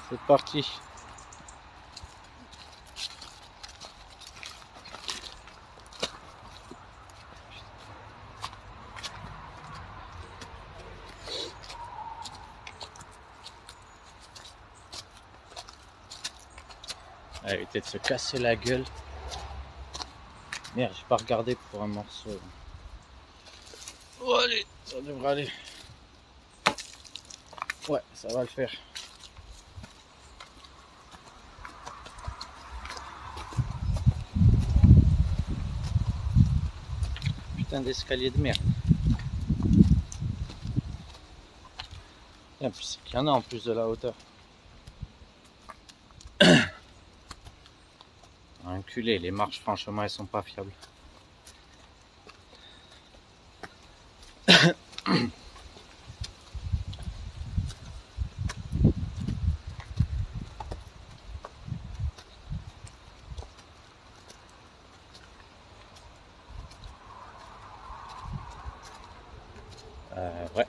C'est parti. Elle va peut-être se casser la gueule. Merde, j'ai pas regardé pour un morceau. Oh, allez, ça devrait aller. Ouais, ça va le faire. Putain d'escalier de merde. Et puis c'est qu'il y en a en plus de la hauteur. Enculé, les marches franchement elles sont pas fiables. Ouais.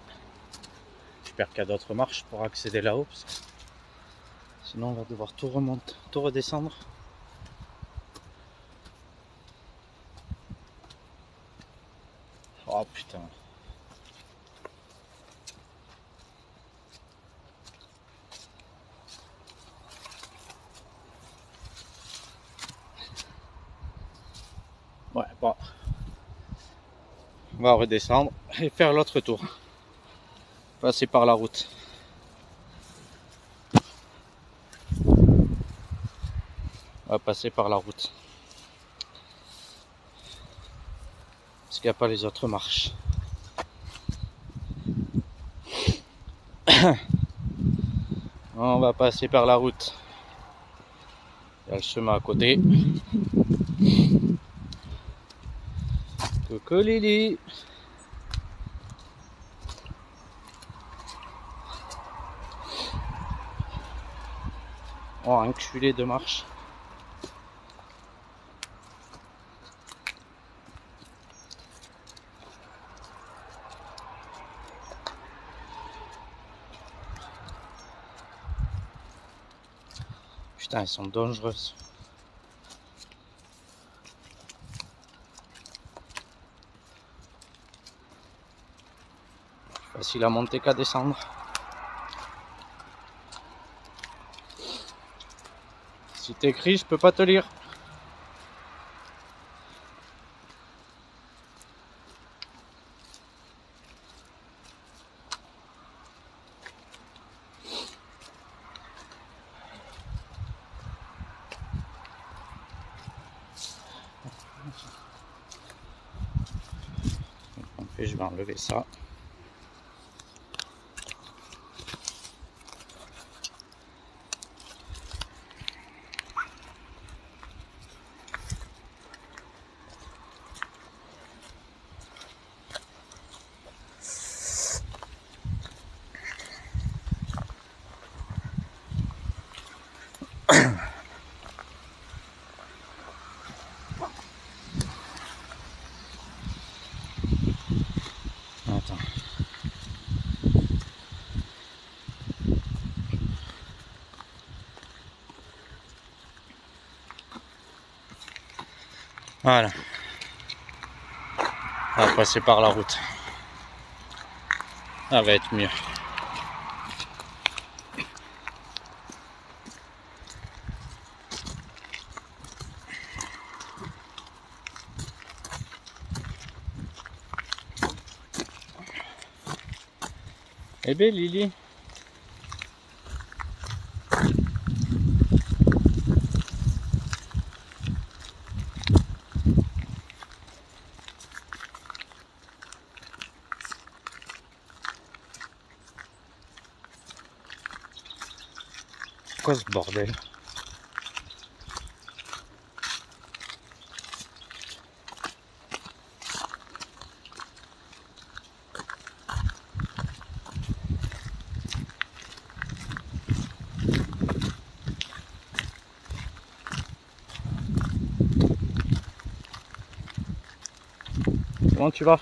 J'espère qu'il y a d'autres marches pour accéder là-haut. Sinon on va devoir tout remonter, tout redescendre. Oh putain. Ouais, bon. On va redescendre et faire l'autre tour. Passer par la route. On va passer par la route. Parce qu'il n'y a pas les autres marches. On va passer par la route. Il y a le chemin à côté. Coucou Lily. Oh, enculé de marche. Putain, elles sont dangereuses. Facile à monter qu'à descendre. Si t'écris, je peux pas te lire. Et je vais enlever ça. Attends. Voilà. On va passer par la route. Ça va être mieux. Eh bien Lily. C'est quoi ce bordel? Comment tu vas?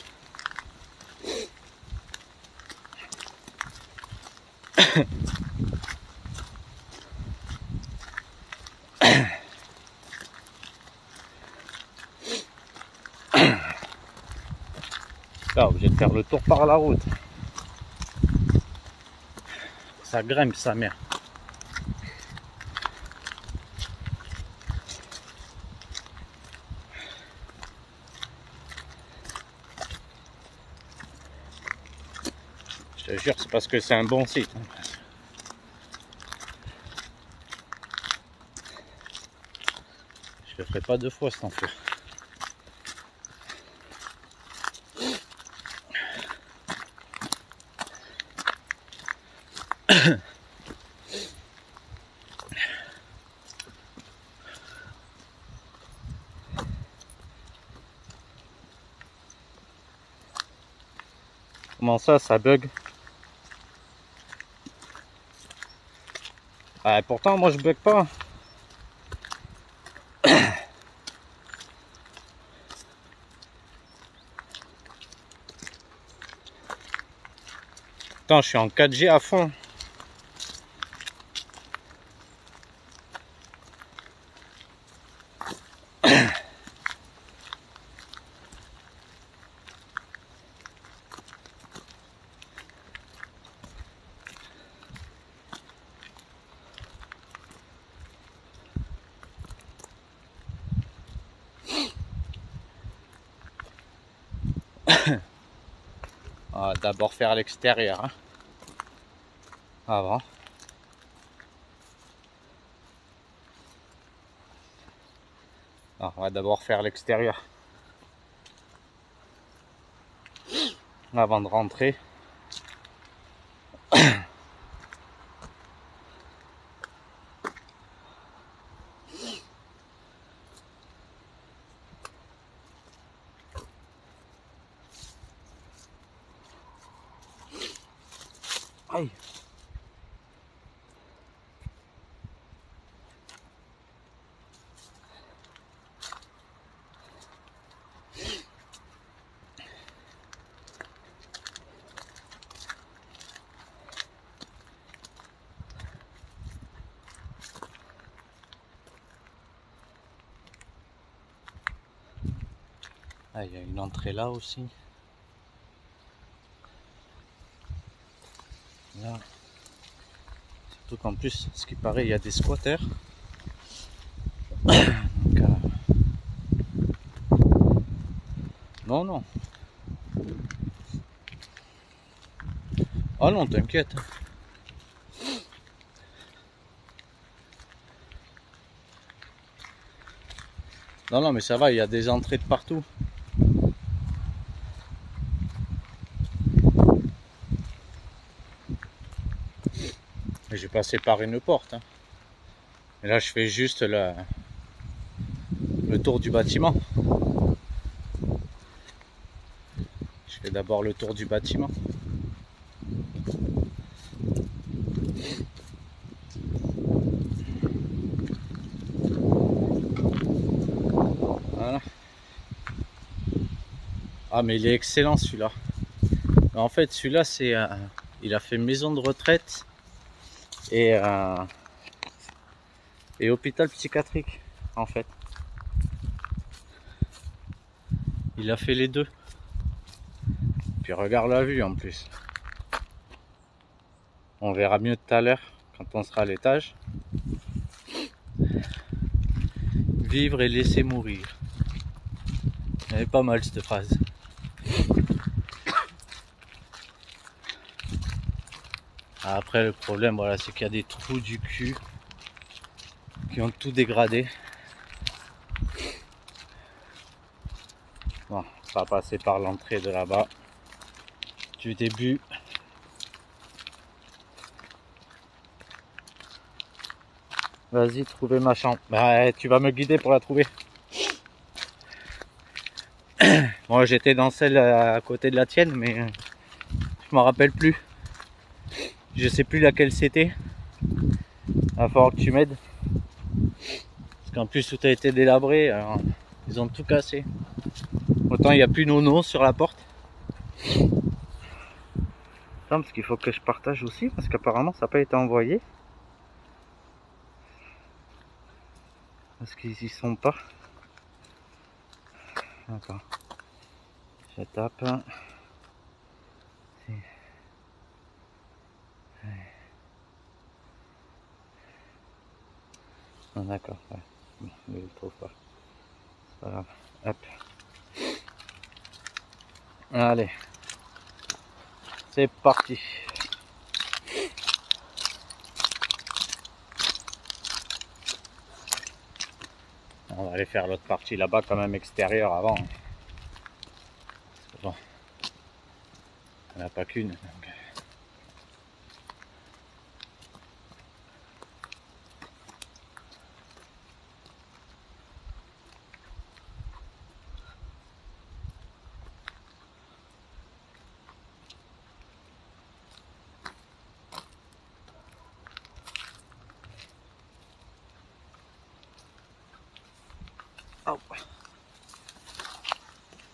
Là, obligé de faire le tour par la route. Ça grimpe sa mère. Je te jure, c'est parce que c'est un bon site. Je le ferai pas deux fois cet enfer. Comment ça bug? Ah, pourtant, moi je bug pas. Attends, je suis en 4G à fond. On va d'abord faire l'extérieur. Hein. Avant. Non, on va d'abord faire l'extérieur. Avant de rentrer. Aïe. Ah, il y a une entrée là aussi. Là. Surtout qu'en plus, ce qui paraît, il y a des squatters. Donc, non, non. Oh non, t'inquiète. Non, non, mais ça va, il y a des entrées de partout. Et j'ai passé par une porte. Hein. Et là, je fais juste le tour du bâtiment. Je fais d'abord le tour du bâtiment. Voilà. Ah, mais il est excellent celui-là. En fait, celui-là, c'est, il a fait maison de retraite et hôpital psychiatrique, en fait. Il a fait les deux. Puis regarde la vue en plus. On verra mieux tout à l'heure quand on sera à l'étage. Vivre et laisser mourir. Elle est pas mal cette phrase. Après le problème, voilà, c'est qu'il y a des trous du cul qui ont tout dégradé. Bon, on va passer par l'entrée de là-bas. Du début. Vas-y, trouver ma chambre. Bah, tu vas me guider pour la trouver. Moi, j'étais dans celle à côté de la tienne, mais je m'en rappelle plus. Je sais plus laquelle c'était. Il va falloir que tu m'aides. Parce qu'en plus, tout a été délabré. Alors, ils ont tout cassé. Autant il n'y a plus Nono sur la porte. Non, parce qu'il faut que je partage aussi, parce qu'apparemment ça n'a pas été envoyé. Parce qu'ils y sont pas. Attends. Je tape. Ah, d'accord, ouais. Mais il le trouve pas. C'est pas grave. Hop. Allez. C'est parti. On va aller faire l'autre partie là-bas quand même extérieure avant. Bon, il n'y en a pas qu'une. Donc... Oh.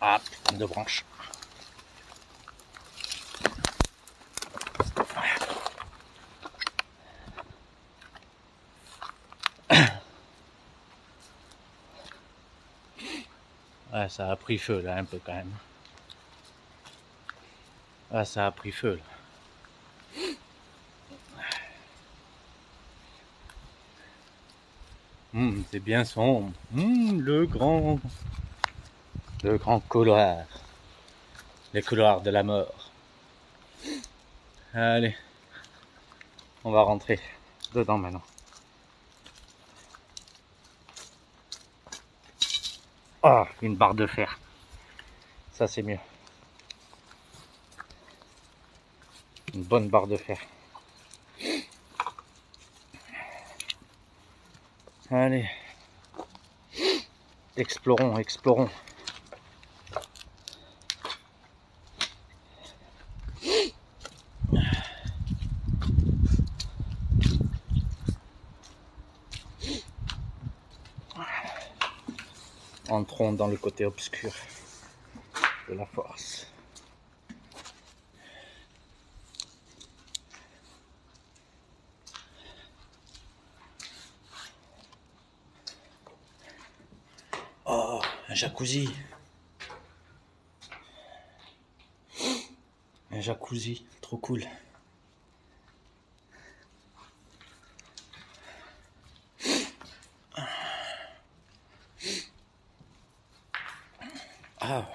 Ah, deux branches. Ouais, ça a pris feu là un peu quand même. Ah, ça a pris feu là. C'est bien sombre. Le grand couloir. Les couloirs de la mort. Allez, on va rentrer dedans maintenant. Ah, une barre de fer. Ça c'est mieux. Une bonne barre de fer. Allez. Explorons, explorons. Entrons dans le côté obscur de la force. Oh, un jacuzzi. Un jacuzzi, trop cool. Ah.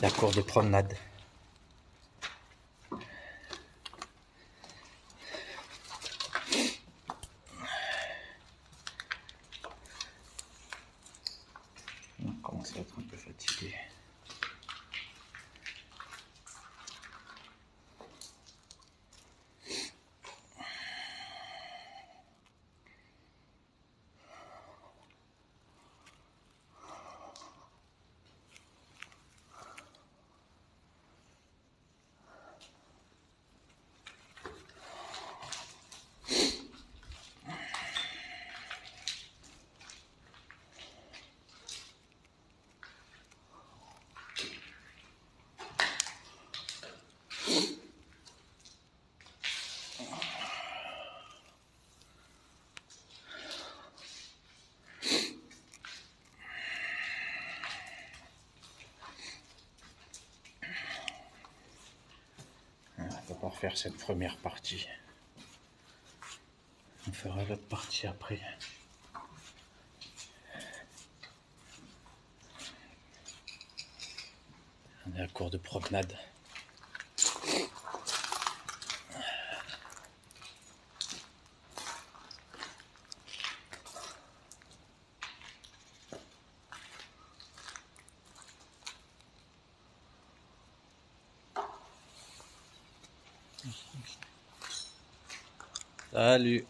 La cour de promenade. On commence à être un peu fatigué. On va pas refaire cette première partie. On fera l'autre partie après. On est à la cour de promenade. Salut.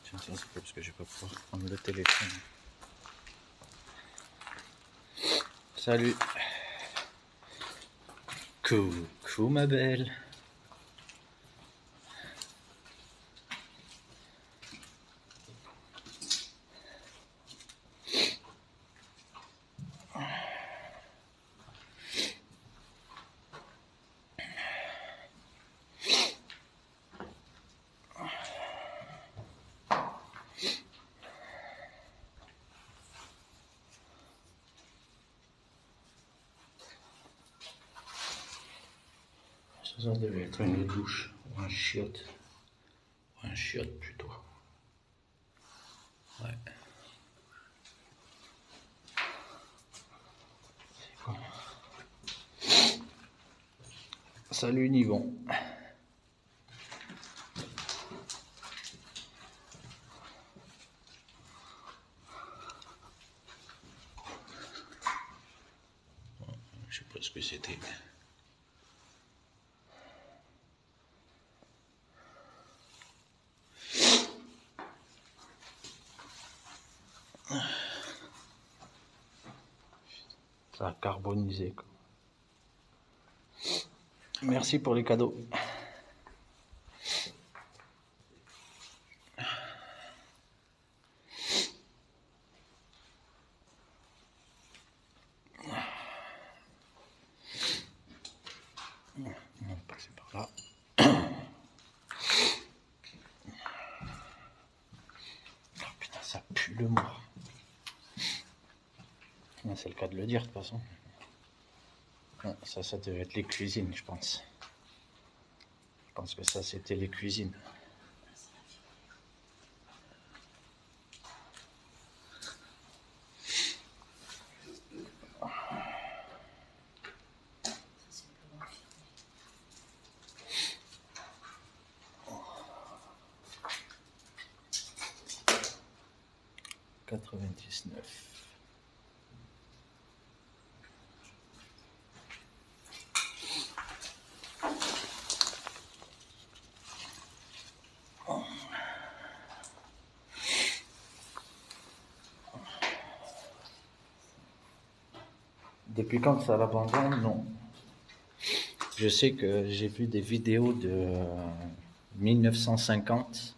Tiens, c'est pas parce que je vais pas pouvoir prendre le téléphone. Salut. Coucou ma belle. Ça devait être une douche ou un chiotte. Ou un chiotte plutôt. Ouais. C'est bon. Salut Nivon. Je sais pas ce que c'était. Ça a carbonisé quoi. Merci pour les cadeaux. On va passer par là. Oh putain, ça pue le mort. C'est le cas de le dire de toute façon. Non, ça devait être les cuisines, je pense. Je pense que ça, c'était les cuisines. « 99. Depuis quand ça l'abandonne? Non. Je sais que j'ai vu des vidéos de 1950.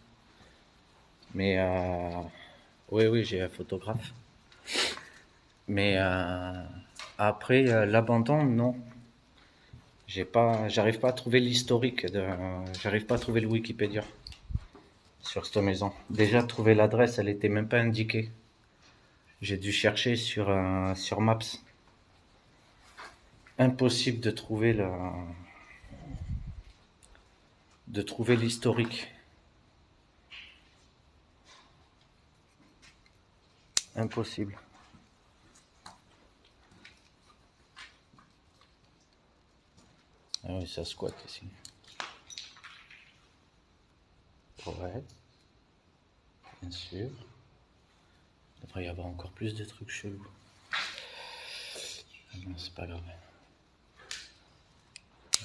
Mais oui, j'ai un photographe. Mais après l'abandon, non. J'arrive pas à trouver l'historique j'arrive pas à trouver le Wikipédia sur cette maison. Déjà trouver l'adresse, elle était même pas indiquée. J'ai dû chercher sur Maps. Impossible de trouver l'historique. Impossible. Ah oui, ça squatte ici. Ouais, bien sûr. Il devrait y avoir encore plus de trucs chelous. Ah non, c'est pas grave.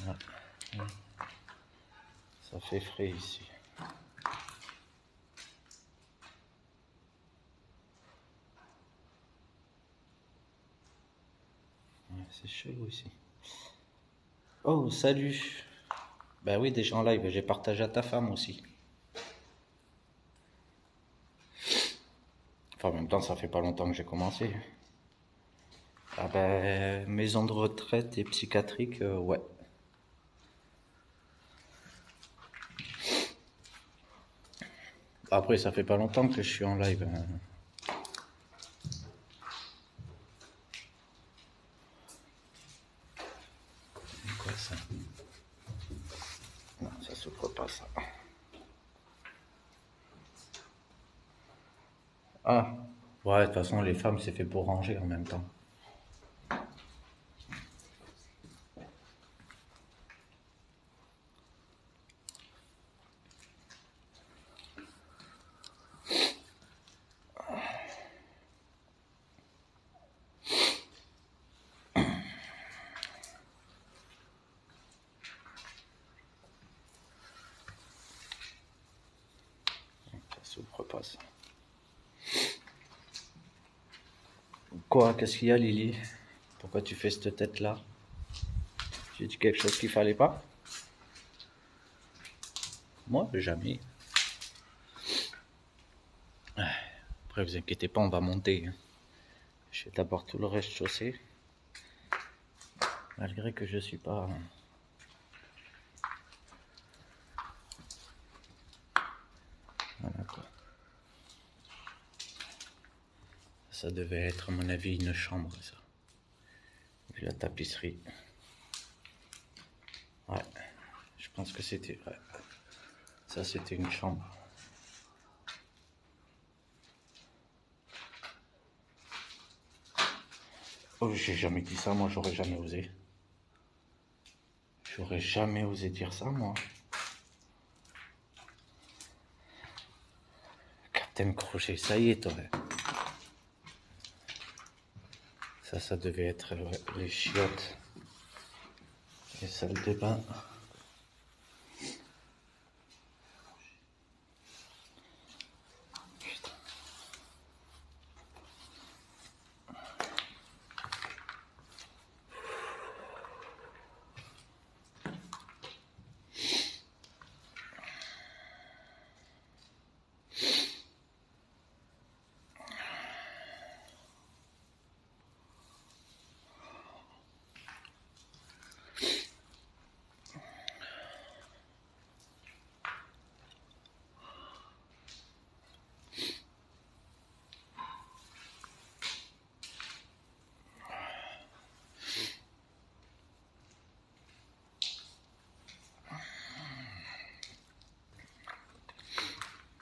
Ah, ça fait frais ici. Ouais, c'est chelou ici. Oh, salut. Bah oui, des gens en live, j'ai partagé à ta femme aussi. Enfin, en même temps, ça fait pas longtemps que j'ai commencé. Ah ben, maison de retraite et psychiatrique, ouais. Après, ça fait pas longtemps que je suis en live. C'est quoi ça? Non, ça s'ouvre pas ça. Ah, ouais, de toute façon, les femmes, c'est fait pour ranger en même temps. Ça s'ouvre pas ça. Quoi? Qu'est-ce qu'il y a, Lily? Pourquoi tu fais cette tête-là? J'ai dit quelque chose qu'il fallait pas? Moi, jamais. Après, vous inquiétez pas, on va monter. Je vais d'abord tout le rez-de-chaussée. Malgré que je suis pas... Voilà quoi. Ça devait être, à mon avis, une chambre, ça. Vu la tapisserie. Ouais. pense que c'était... Ouais. Ça, c'était une chambre. Oh, j'ai jamais dit ça, moi, j'aurais jamais osé. J'aurais jamais osé dire ça, moi. Captain Crochet, ça y est, toi. Ça devait être les chiottes. Les salles de bain.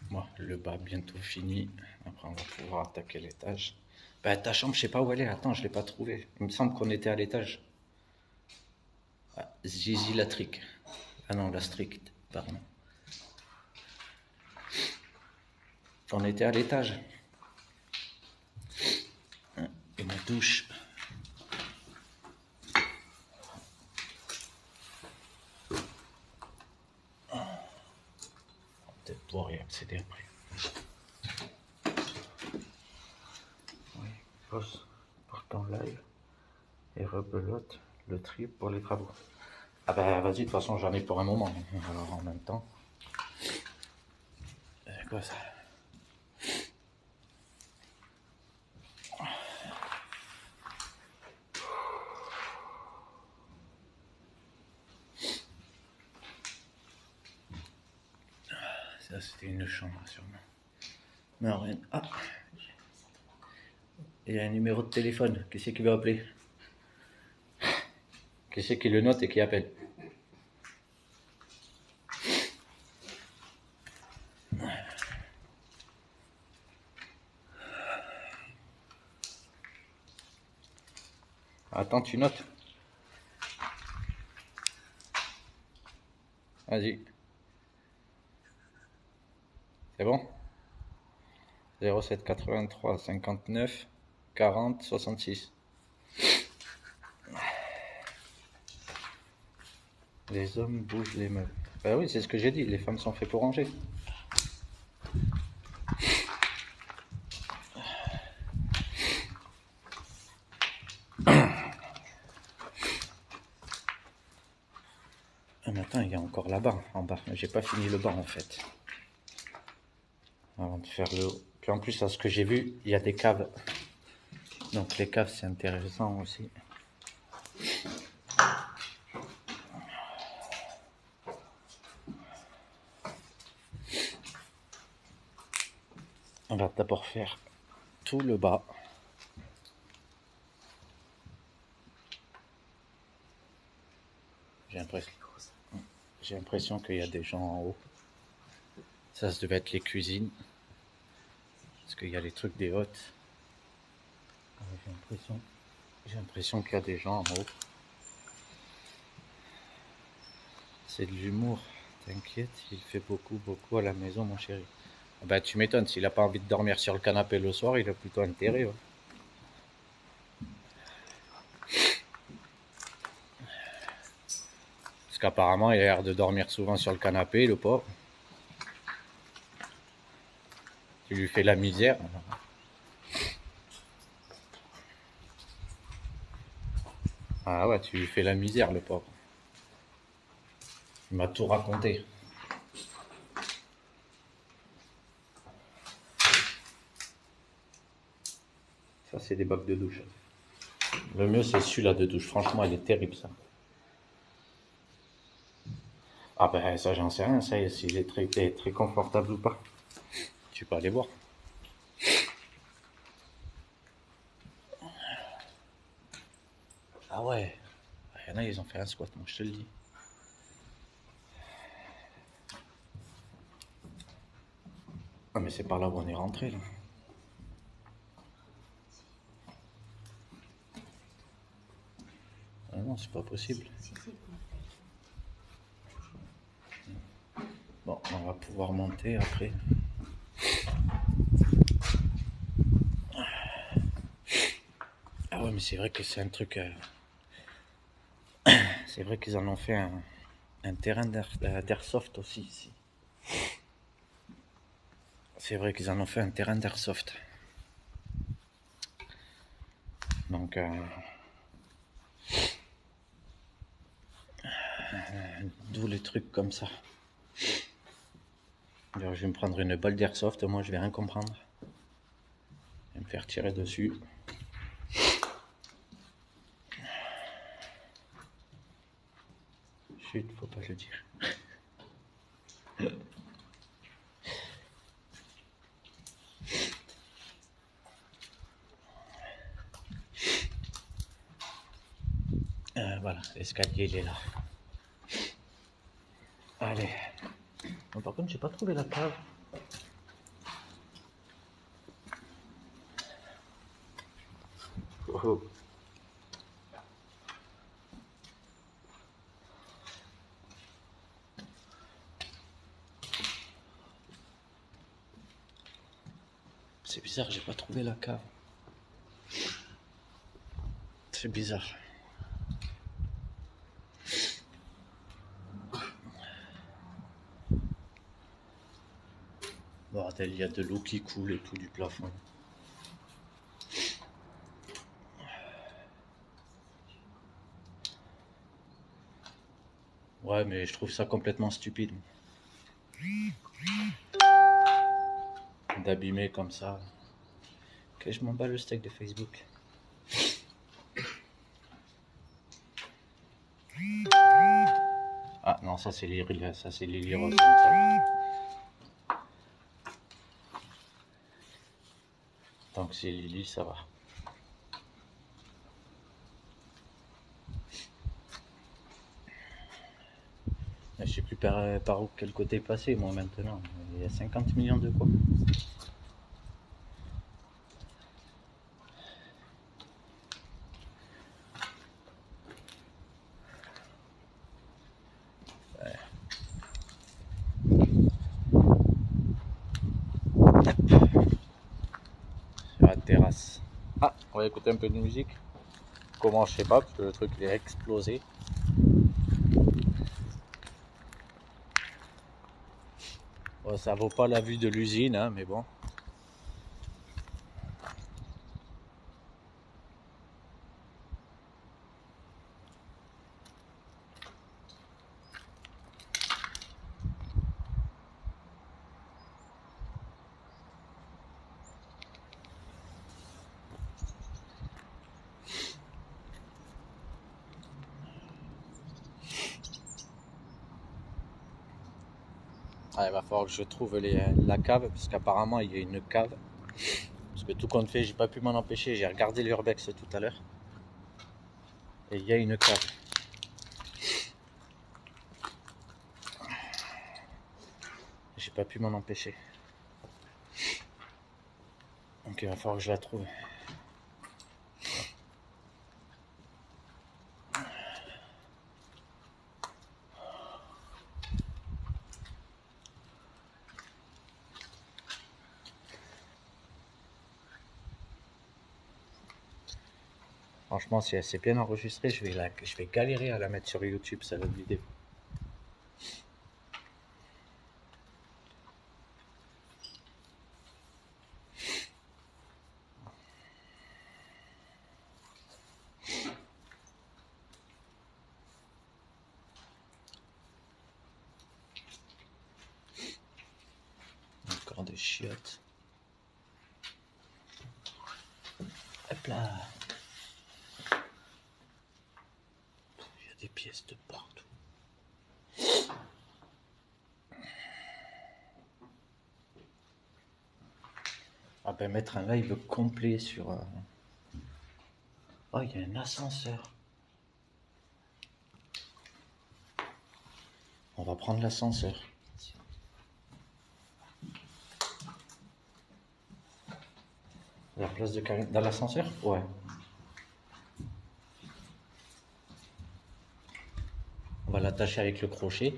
Bon, le bas bientôt fini. Après, on va pouvoir attaquer l'étage. Bah, ta chambre, je sais pas où elle est. Attends, je l'ai pas trouvée. Il me semble qu'on était à l'étage. Ah, Zizi la trick. Ah non, la strict, pardon. On était à l'étage. Une douche. On va peut-être pouvoir y accéder après. Oui, pause, partant live et rebelote le tri pour les travaux. Ah bah vas-y, de toute façon j'en ai pour un moment. Alors en même temps. C'est quoi ça? Ça c'était une chambre sûrement. Non, rien. Ah, il y a un numéro de téléphone. Qui c'est qui veut appeler? Qui c'est qui le note et qui appelle? Attends, tu notes. Vas-y. C'est bon? 07 83 59 40 66. Les hommes bougent les meubles. Bah oui, c'est ce que j'ai dit. Les femmes sont faites pour ranger. Ah, mais attends, il y a encore là-bas, en bas. J'ai pas fini le bas en fait. Avant de faire le haut. Puis en plus, à ce que j'ai vu, il y a des caves. Donc les caves, c'est intéressant aussi. On va d'abord faire tout le bas. J'ai l'impression qu'il y a des gens en haut. Ça devait être les cuisines. Parce qu'il y a les trucs des hôtes. J'ai l'impression qu'il y a des gens en haut. C'est de l'humour. T'inquiète, il fait beaucoup à la maison, mon chéri. Ah bah tu m'étonnes, s'il a pas envie de dormir sur le canapé le soir, il a plutôt intérêt. Ouais. Parce qu'apparemment, il a l'air de dormir souvent sur le canapé, le pauvre. Tu lui fais la misère. Ah ouais, tu lui fais la misère, le pauvre. Il m'a tout raconté. Ça, c'est des bacs de douche. Le mieux, c'est celui-là de douche. Franchement, elle est terrible, ça. Ah ben, ça, j'en sais rien, ça, s'il est très confortable ou pas. Tu peux aller voir. Ah ouais. Il y en a, ils ont fait un squat, moi, je te le dis. mais c'est par là où on est rentré là. Ah non, c'est pas possible. Bon, on va pouvoir monter après. Ah ouais, mais c'est vrai que c'est un truc... C'est vrai qu'ils en ont fait un terrain d'airsoft aussi ici. C'est vrai qu'ils en ont fait un terrain d'airsoft. Donc, d'où les trucs comme ça. Alors, je vais me prendre une balle d'airsoft, moi je vais rien comprendre. Je vais me faire tirer dessus. Chut, faut pas le dire. Voilà, l'escalier il est là. Allez. Bon, par contre, j'ai pas trouvé la cave. Oh, oh. C'est bizarre, j'ai pas trouvé la cave. C'est bizarre. Bordel, il y a de l'eau qui coule et tout du plafond. Ouais, mais je trouve ça complètement stupide. D'abîmer comme ça. Ok, je m'en bats le steak de Facebook. Ah non, ça c'est Lily Rose. Tant que c'est Lily, ça va. Je sais plus par où, quel côté passer moi maintenant. Il y a 50 millions de quoi. Sur la terrasse. Ah, on va écouter un peu de musique. Comment, je sais pas, parce que le truc il est explosé. Bon, ça vaut pas la vue de l'usine, hein, mais bon. Ah, il va falloir que je trouve la cave, parce qu'apparemment il y a une cave. Parce que tout compte fait, j'ai pas pu m'en empêcher. J'ai regardé l'urbex tout à l'heure. Et il y a une cave. J'ai pas pu m'en empêcher. Donc il va falloir que je la trouve. Franchement, si elle s'est bien enregistrée, je vais galérer à la mettre sur YouTube, cette vidéo. Encore des chiottes. Hop là. Il y a des pièces de partout. Ah ben mettre un live complet sur... Oh, il y a un ascenseur. On va prendre l'ascenseur. La place de Karim. Dans l'ascenseur? Ouais. On va l'attacher avec le crochet.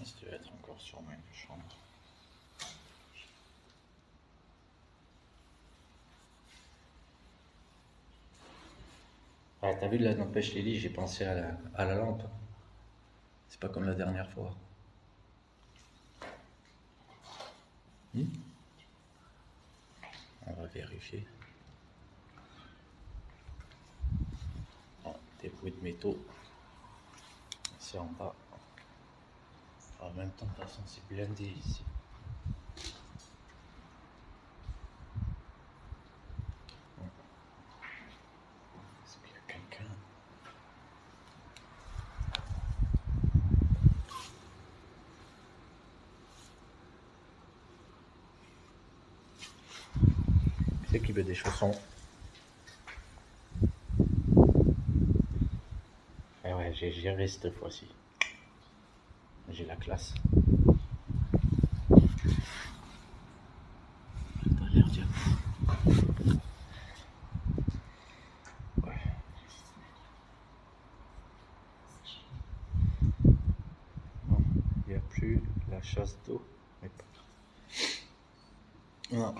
Ça devait être encore sur ma chambre. Ah, t'as vu, là, n'empêche Lily, j'ai pensé à la lampe. C'est pas comme la dernière fois. Hmm. On va vérifier. Oh, des bruits de métaux. C'est en bas. En même temps, de toute façon, c'est blindé ici. Est-ce qu'il y a quelqu'un? C'est qui veut des chaussons? Eh ouais, j'ai géré cette fois-ci. J'ai la classe. T'as l'air bien. Ouais. Non, il n'y a plus la chasse d'eau. Mais pas. Non.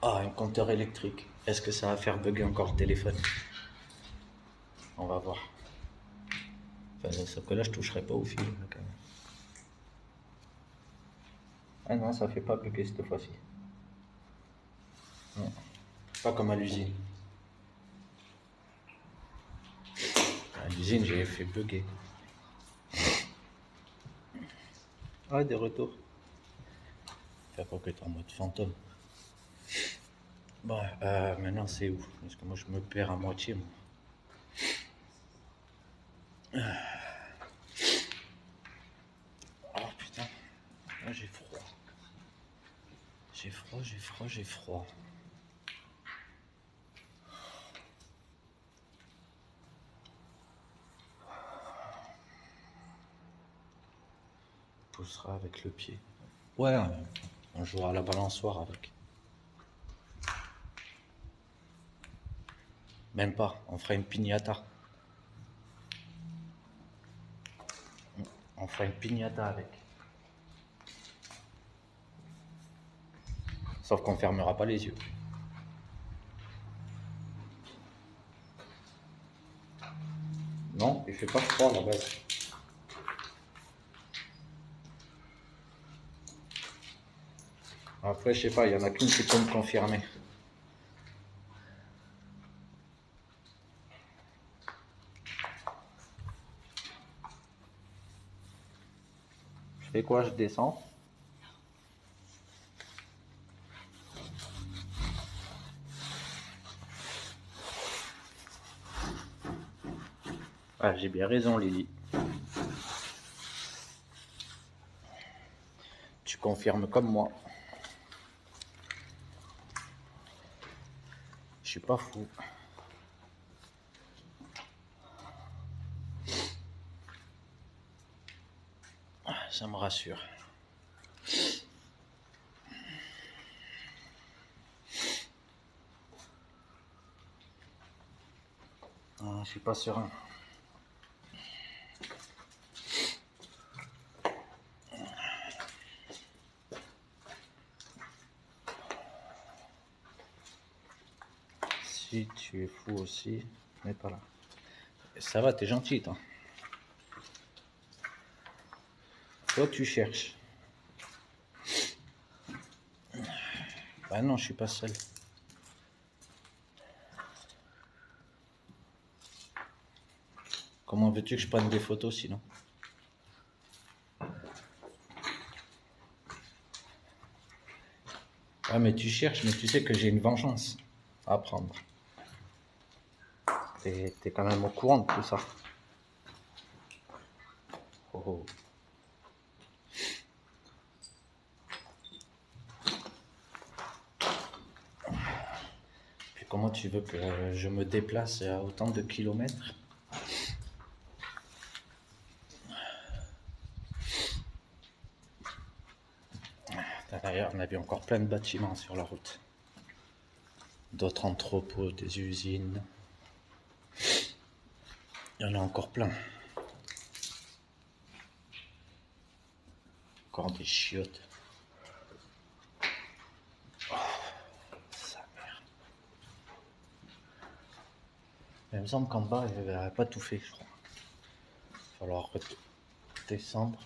Ah, un compteur électrique. Est-ce que ça va faire bugger encore le téléphone? On va voir. Enfin, sauf que là, je toucherai pas au fil, là, quand même. Ah non, ça fait pas bugger cette fois-ci. Non. Pas comme à l'usine. À l'usine, j'ai fait bugger. Ah, des retours. Fais pas que t'es en mode fantôme. Bon, maintenant c'est où? Parce que moi, je me perds à moitié, moi. Oh putain, là j'ai froid. J'ai froid, j'ai froid, j'ai froid. Poussera avec le pied. Ouais, on jouera à la balançoire avec. Même pas, on fera une piñata. On fera une piñata avec. Sauf qu'on fermera pas les yeux. Non, il fait pas froid à la base. Après, je sais pas, il y en a qu'une qui peut me confirmer. Je fais quoi? Je descends. Ah, j'ai bien raison, Lily. Tu confirmes comme moi. Je suis pas fou. Ça me rassure. Je suis pas serein. Si tu es fou aussi, mais pas là. Ça va, t'es gentil, toi. Toi, tu cherches. Bah non, je suis pas seul. Comment veux-tu que je prenne des photos sinon? Ah mais tu cherches, mais tu sais que j'ai une vengeance à prendre. T'es quand même au courant de tout ça. Oh, oh. Puis comment tu veux que je me déplace à autant de kilomètres? D'ailleurs, on a vu encore plein de bâtiments sur la route. D'autres entrepôts, des usines. Il y en a encore plein. Encore des chiottes. Oh, sa mère. Il me semble qu'en bas, il n'avait pas tout fait, je crois. Il va falloir descendre.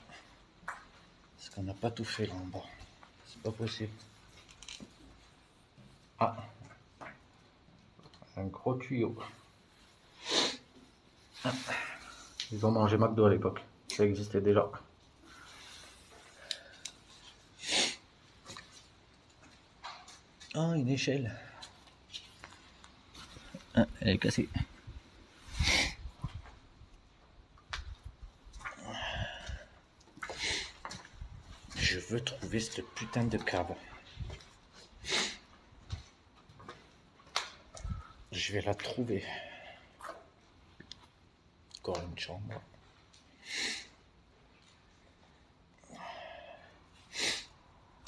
Parce qu'on n'a pas tout fait là en bas. C'est pas possible. Ah, un gros tuyau. Ah. Ils ont mangé McDo à l'époque. Ça existait déjà. Ah, une échelle. Ah, elle est cassée. Je veux trouver cette putain de cave. Je vais la trouver. Encore une chambre.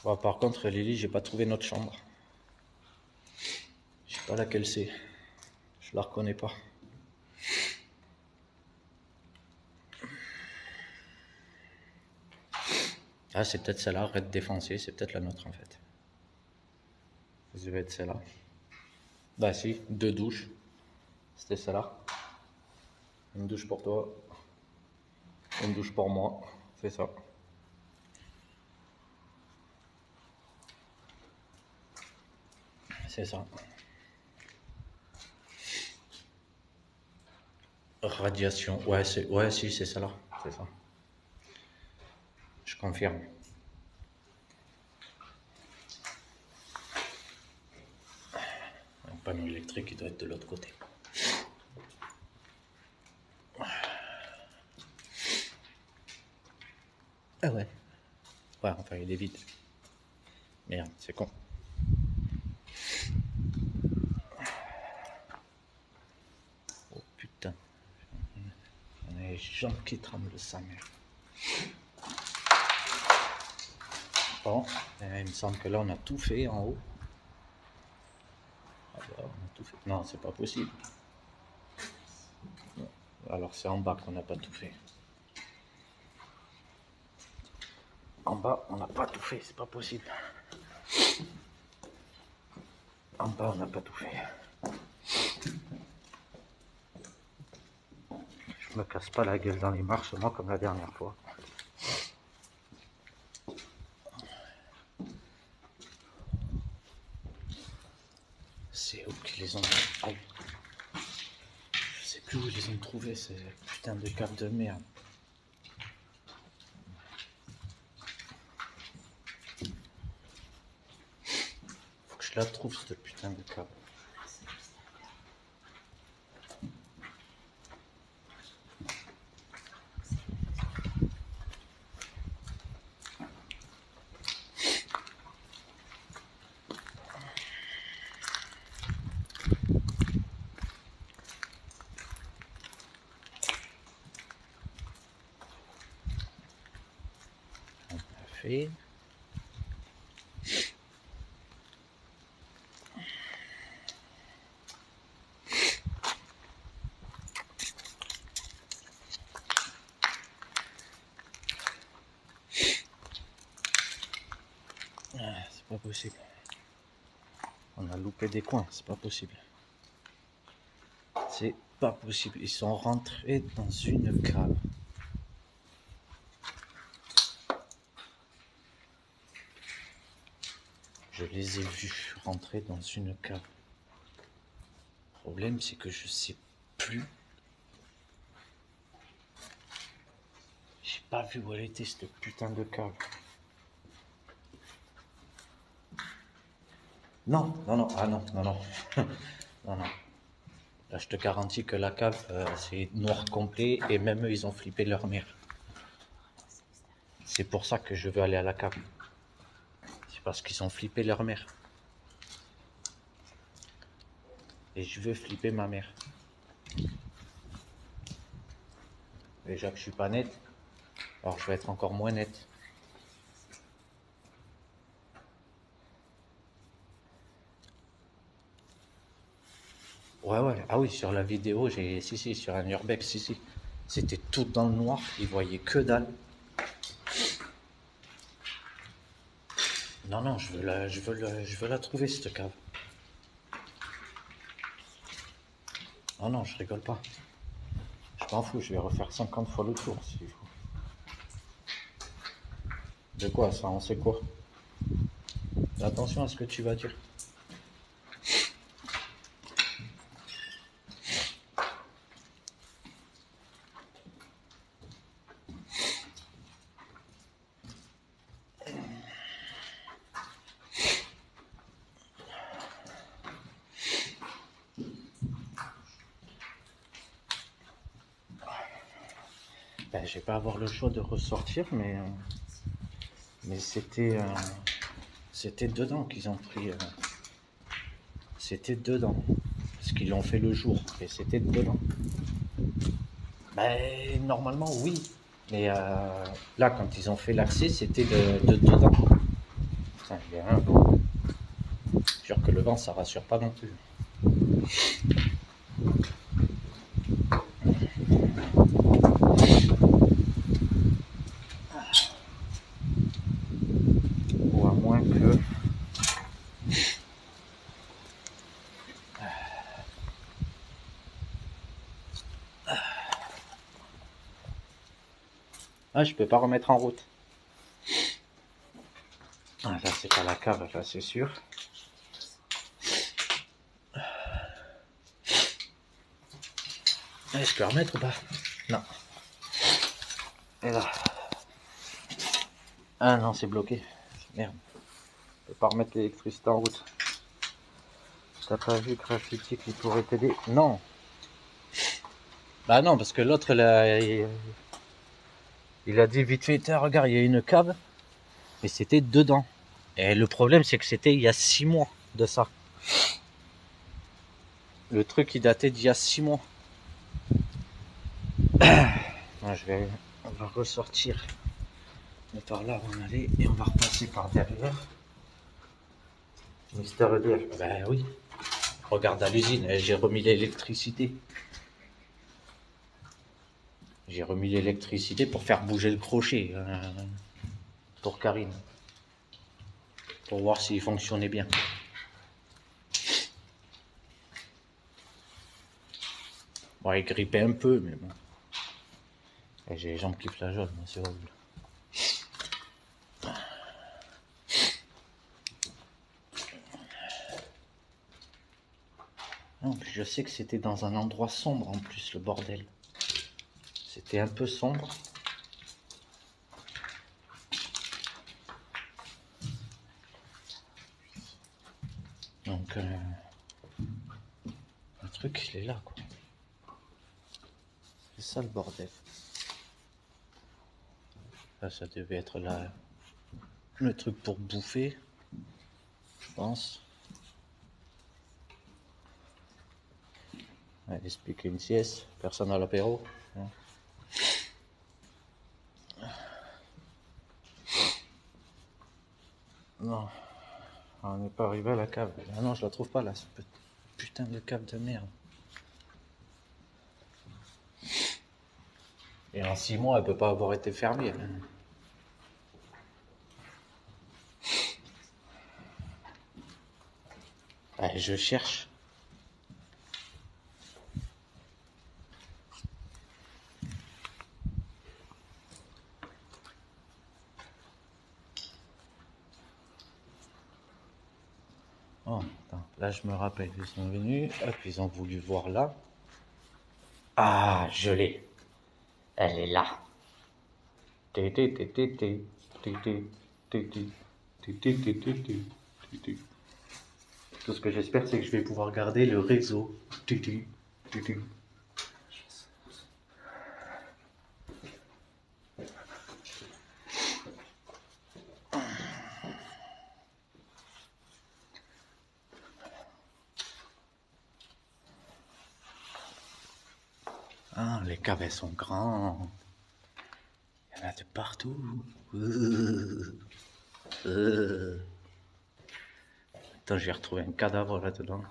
Bon, par contre, Lily, j'ai pas trouvé notre chambre. Je sais pas laquelle c'est. Je la reconnais pas. Ah, c'est peut-être celle-là, Red défoncée, c'est peut-être la nôtre en fait. Ça devait être celle-là. Bah si, 2 douches. C'était celle-là. Une douche pour toi. Une douche pour moi. C'est ça. C'est ça. Radiation. Ouais, si, c'est celle-là. C'est ça. Je confirme. Un panneau électrique qui doit être de l'autre côté. Ah ouais. Ouais, enfin, il est vide. Merde, c'est con. Oh putain. On a les jambes qui tremblent, sa mère. Bon, il me semble que là, on a tout fait en haut. Ah bah, on a tout fait. Non, c'est pas possible. Alors, c'est en bas qu'on n'a pas tout fait. En bas, on n'a pas tout fait, c'est pas possible. En bas, on n'a pas tout fait. Je me casse pas la gueule dans les marches, moi, comme la dernière fois. C'est où qu'ils les ont... Aïe. Je sais plus où ils les ont trouvés, ces putains de caves de merde. Faut que je la trouve, cette putain de cave. On a fait... Ah, c'est pas possible. On a loupé des coins, c'est pas possible. C'est pas possible. Ils sont rentrés dans une cave. Je les ai vus rentrer dans une cave. Le problème, c'est que je sais plus. J'ai pas vu où elle était, cette putain de cave. Non, non, non, ah non, non, non. Non, non. Là, je te garantis que la cave, c'est noir complet et même eux, ils ont flippé leur mère. C'est pour ça que je veux aller à la cave. C'est parce qu'ils ont flippé leur mère. Et je veux flipper ma mère. Déjà que je suis pas net, alors je vais être encore moins net. Ouais, ouais, ah oui, sur la vidéo, si, sur un urbex, si. C'était tout dans le noir, ils voyaient que dalle. Non, non, je veux la trouver, cette cave. Non, non, je rigole pas. Je m'en fous, je vais refaire 50 fois le tour, s'il faut. De quoi, ça, on sait quoi? Attention à ce que tu vas dire. Ben, je vais pas avoir le choix de ressortir, mais c'était dedans qu'ils ont pris. C'était dedans. Parce qu'ils l'ont fait le jour, et c'était dedans. Ben, normalement, oui. Mais là, quand ils ont fait l'accès, c'était de dedans. Putain, il y a un vent. Je jure que le vent, ça rassure pas non plus. Ou à moins que. Ah, je peux pas remettre en route. Ah, là, c'est pas la cave, là, c'est sûr. Je peux remettre ou pas? Non. Et là. Ah non, c'est bloqué. Merde. Je peux pas remettre l'électricité en route. T'as pas vu Graffiti qui pourrait t'aider? Non. Bah non, parce que l'autre, il a dit vite fait, tiens, regarde, il y a une cave, mais c'était dedans. Et le problème, c'est que c'était il y a 6 mois de ça. Le truc, il datait d'il y a 6 mois. Ah, on va ressortir de par là où on allait et on va repasser par derrière. Mister EDF. Ben oui. Regarde à l'usine, j'ai remis l'électricité. J'ai remis l'électricité pour faire bouger le crochet. Pour Karine. Pour voir s'il fonctionnait bien. Bon, il grippait un peu, mais bon. Et j'ai les jambes qui flageolent, c'est horrible. Non, puis je sais que c'était dans un endroit sombre en plus, le bordel. C'était un peu sombre. Donc, le truc, il est là, quoi. C'est ça le bordel. Là, ça devait être là. Le truc pour bouffer, je pense. Allez, expliquer une sieste. Personne à l'apéro. Non. On n'est pas arrivé à la cave. Ah non, je la trouve pas là, cette putain de cave de merde. Et en 6 mois, elle peut pas avoir été fermée. Allez, je cherche. Oh, attends, là je me rappelle, ils sont venus, hop, ils ont voulu voir là. Ah, je l'ai. Elle est là. Tout ce que j'espère, c'est que je vais pouvoir garder le réseau. Tutu, tutu. Ah, les caves, elles sont grandes. Il y en a de partout. Attends, j'ai retrouvé un cadavre là-dedans.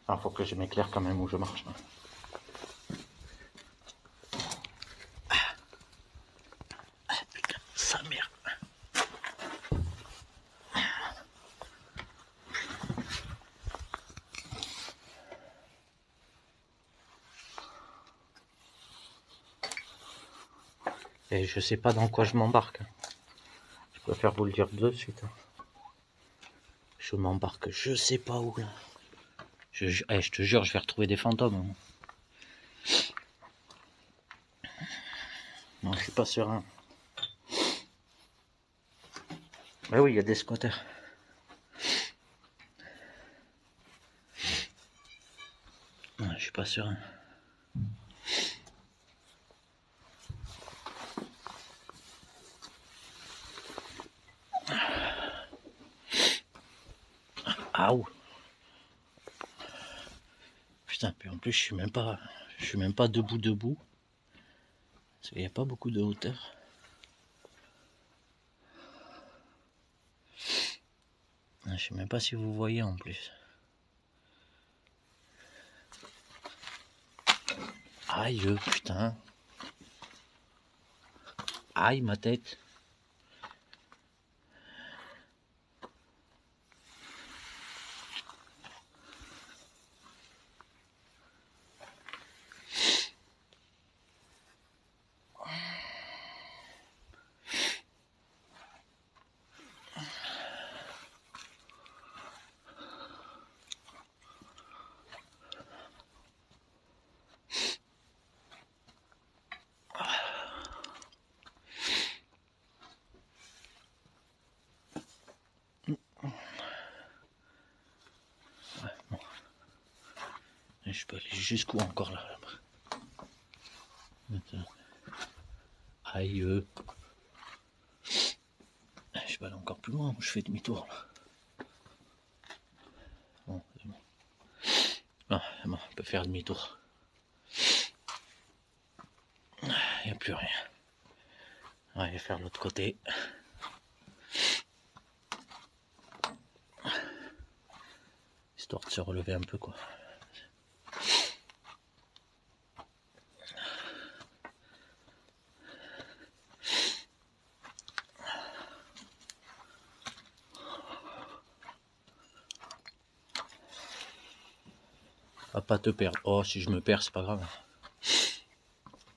Ah, faut que je m'éclaire quand même où je marche. Putain, sa mère. Et je sais pas dans quoi je m'embarque. Je préfère vous le dire de suite. Je m'embarque, je sais pas où là. Je te jure, je vais retrouver des fantômes. Non, je suis pas serein. Mais oui, il y a des squatters. Non, je suis pas serein. Ah ouh. Putain, puis en plus je suis même pas debout. Parce qu'il n'y a pas beaucoup de hauteur. Je sais même pas si vous voyez en plus. Aïe, putain. Aïe, ma tête. Je peux aller jusqu'où encore là? Attends. Aïe. Je peux aller encore plus loin ou je fais demi-tour là. Bon, c'est bon. Ah, c'est bon, on peut faire demi-tour. Il n'y a plus rien. On va aller faire l'autre côté. Histoire de se relever un peu quoi. Va pas te perdre. Oh, si je me perds, c'est pas grave.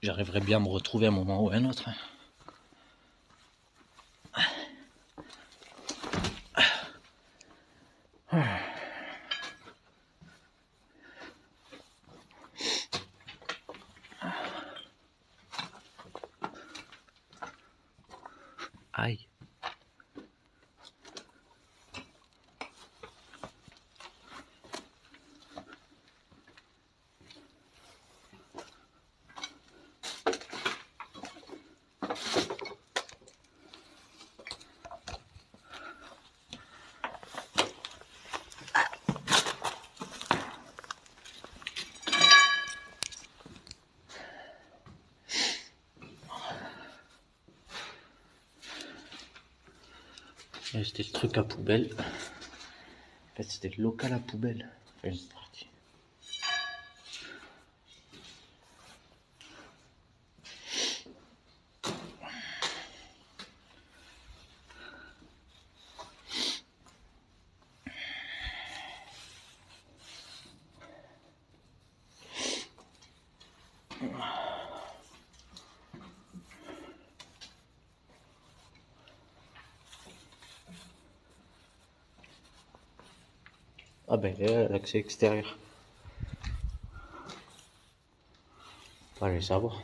J'arriverai bien à me retrouver à un moment ou à un autre. Aïe. C'était le truc à poubelle. En fait, c'était le local à poubelle. Enfin, une partie. Ah ben là, l'accès extérieur. Fallait savoir.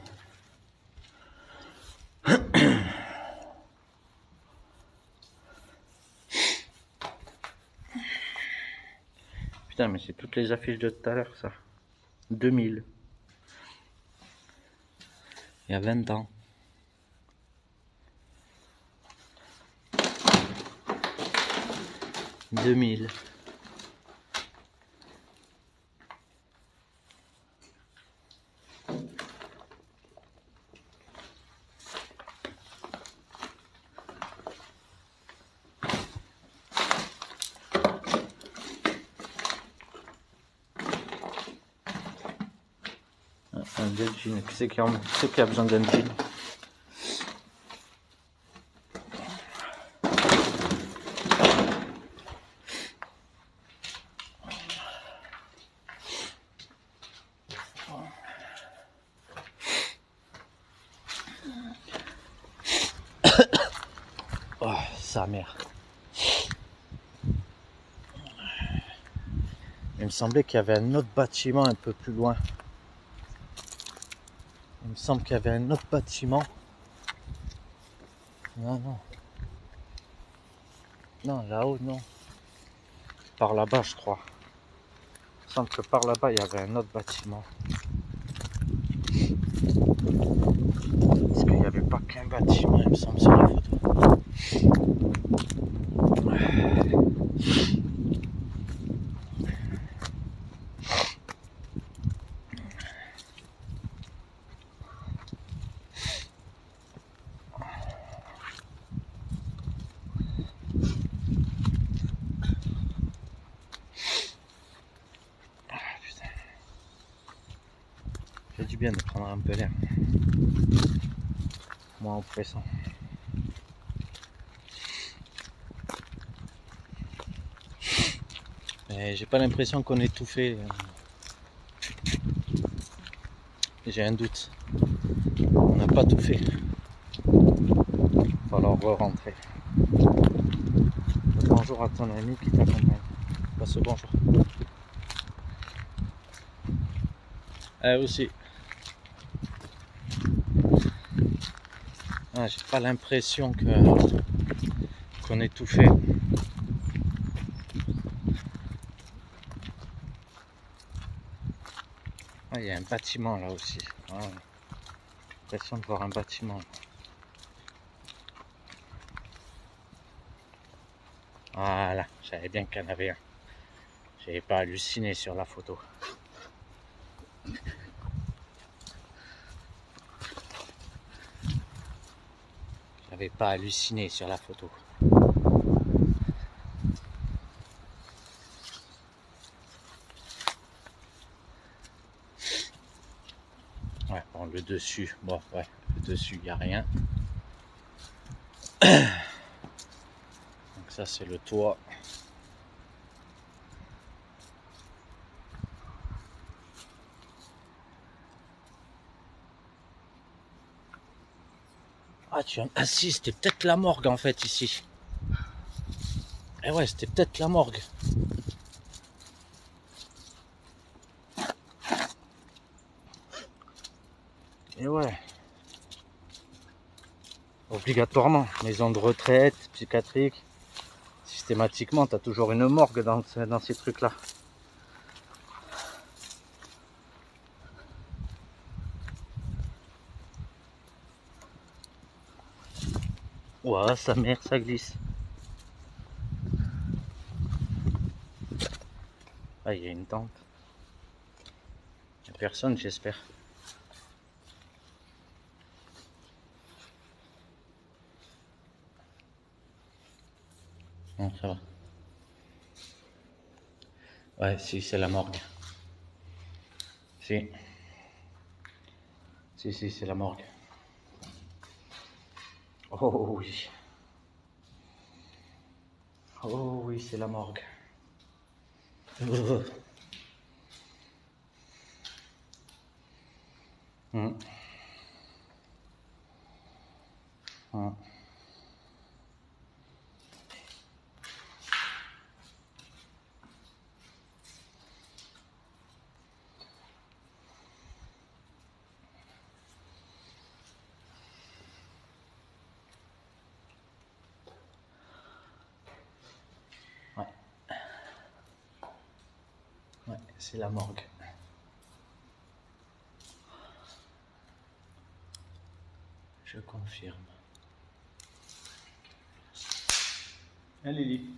Putain, mais c'est toutes les affiches de tout à l'heure, ça. 2000. Il y a 20 ans. « 2000. » Un dead jean. Qui c'est qui a besoin d'un jean? Oh, sa mère. Il me semblait qu'il y avait un autre bâtiment un peu plus loin. Il me semble qu'il y avait un autre bâtiment. Non, non. Non, là-haut, non. Par là-bas, je crois. Il me semble que par là-bas, il y avait un autre bâtiment. Parce qu'il n'y avait pas qu'un bâtiment, il me semble, sur la photo. C'est du bien de prendre un peu l'air. Moins oppressant. Mais j'ai pas l'impression qu'on ait tout fait. J'ai un doute. On n'a pas tout fait. Il va falloir re-rentrer. Bonjour à ton ami qui t'accompagne. Passe le bonjour. Elle aussi. Ah, j'ai pas l'impression qu'on ait tout fait. Ah, il y a un bâtiment là aussi. Ah, j'ai l'impression de voir un bâtiment. Voilà, je savais bien qu'il y en avait un. J'avais pas halluciné sur la photo. J'avais pas halluciné sur la photo. Ouais, bon, le dessus, bon, ouais, le dessus, il n'y a rien. Donc ça, c'est le toit. Ah si, c'était peut-être la morgue en fait ici. Eh ouais, c'était peut-être la morgue. Et ouais. Obligatoirement, maison de retraite, psychiatrique. Systématiquement, tu as toujours une morgue dans ces trucs-là. Ouah, sa mère, ça glisse. Ah, il y a une tente. Il n'y a personne, j'espère. Non, ça va. Ouais, si, c'est la morgue. Si. Si, c'est la morgue. Oh oui. Oh oui, c'est la morgue. Hum. Hum. c'est la morgue. Je confirme. Hein, Lily?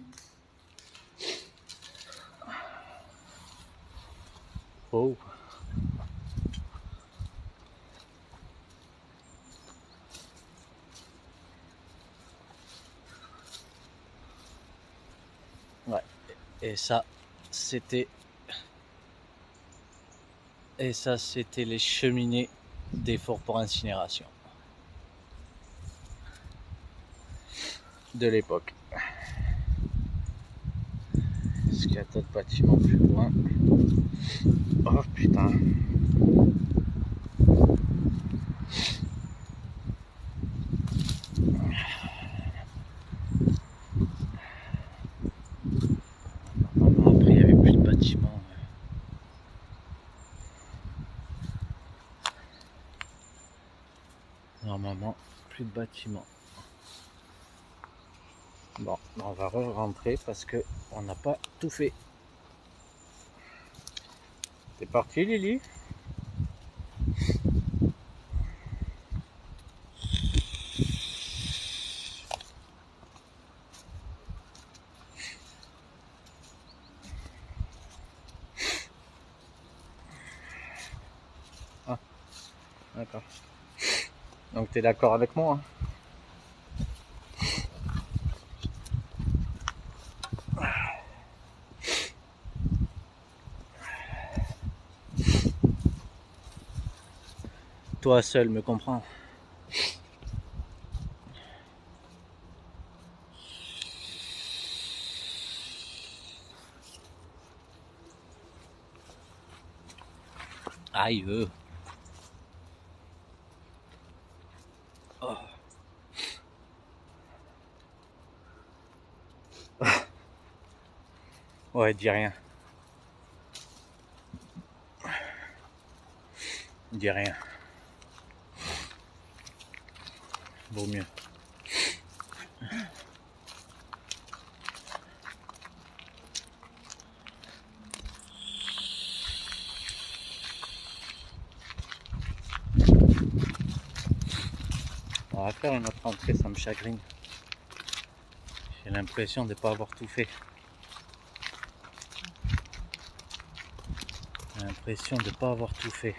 Oh. Ouais. Et ça, c'était les cheminées des fours pour incinération de l'époque. Est-ce qu'il y a d'autres bâtiments plus loin? Oh putain. Normalement, après, il n'y avait plus de bâtiments. Normalement, plus de bâtiments. Bon, on va re-rentrer parce que on n'a pas tout fait. T'es parti, Lily? Ah, d'accord. Donc t'es d'accord avec moi, hein? Toi seul me comprends. Aïe. Oh. Ouais, dis rien. Dis rien. Vaut mieux. On va faire une autre entrée, ça me chagrine. J'ai l'impression de ne pas avoir tout fait. J'ai l'impression de ne pas avoir tout fait.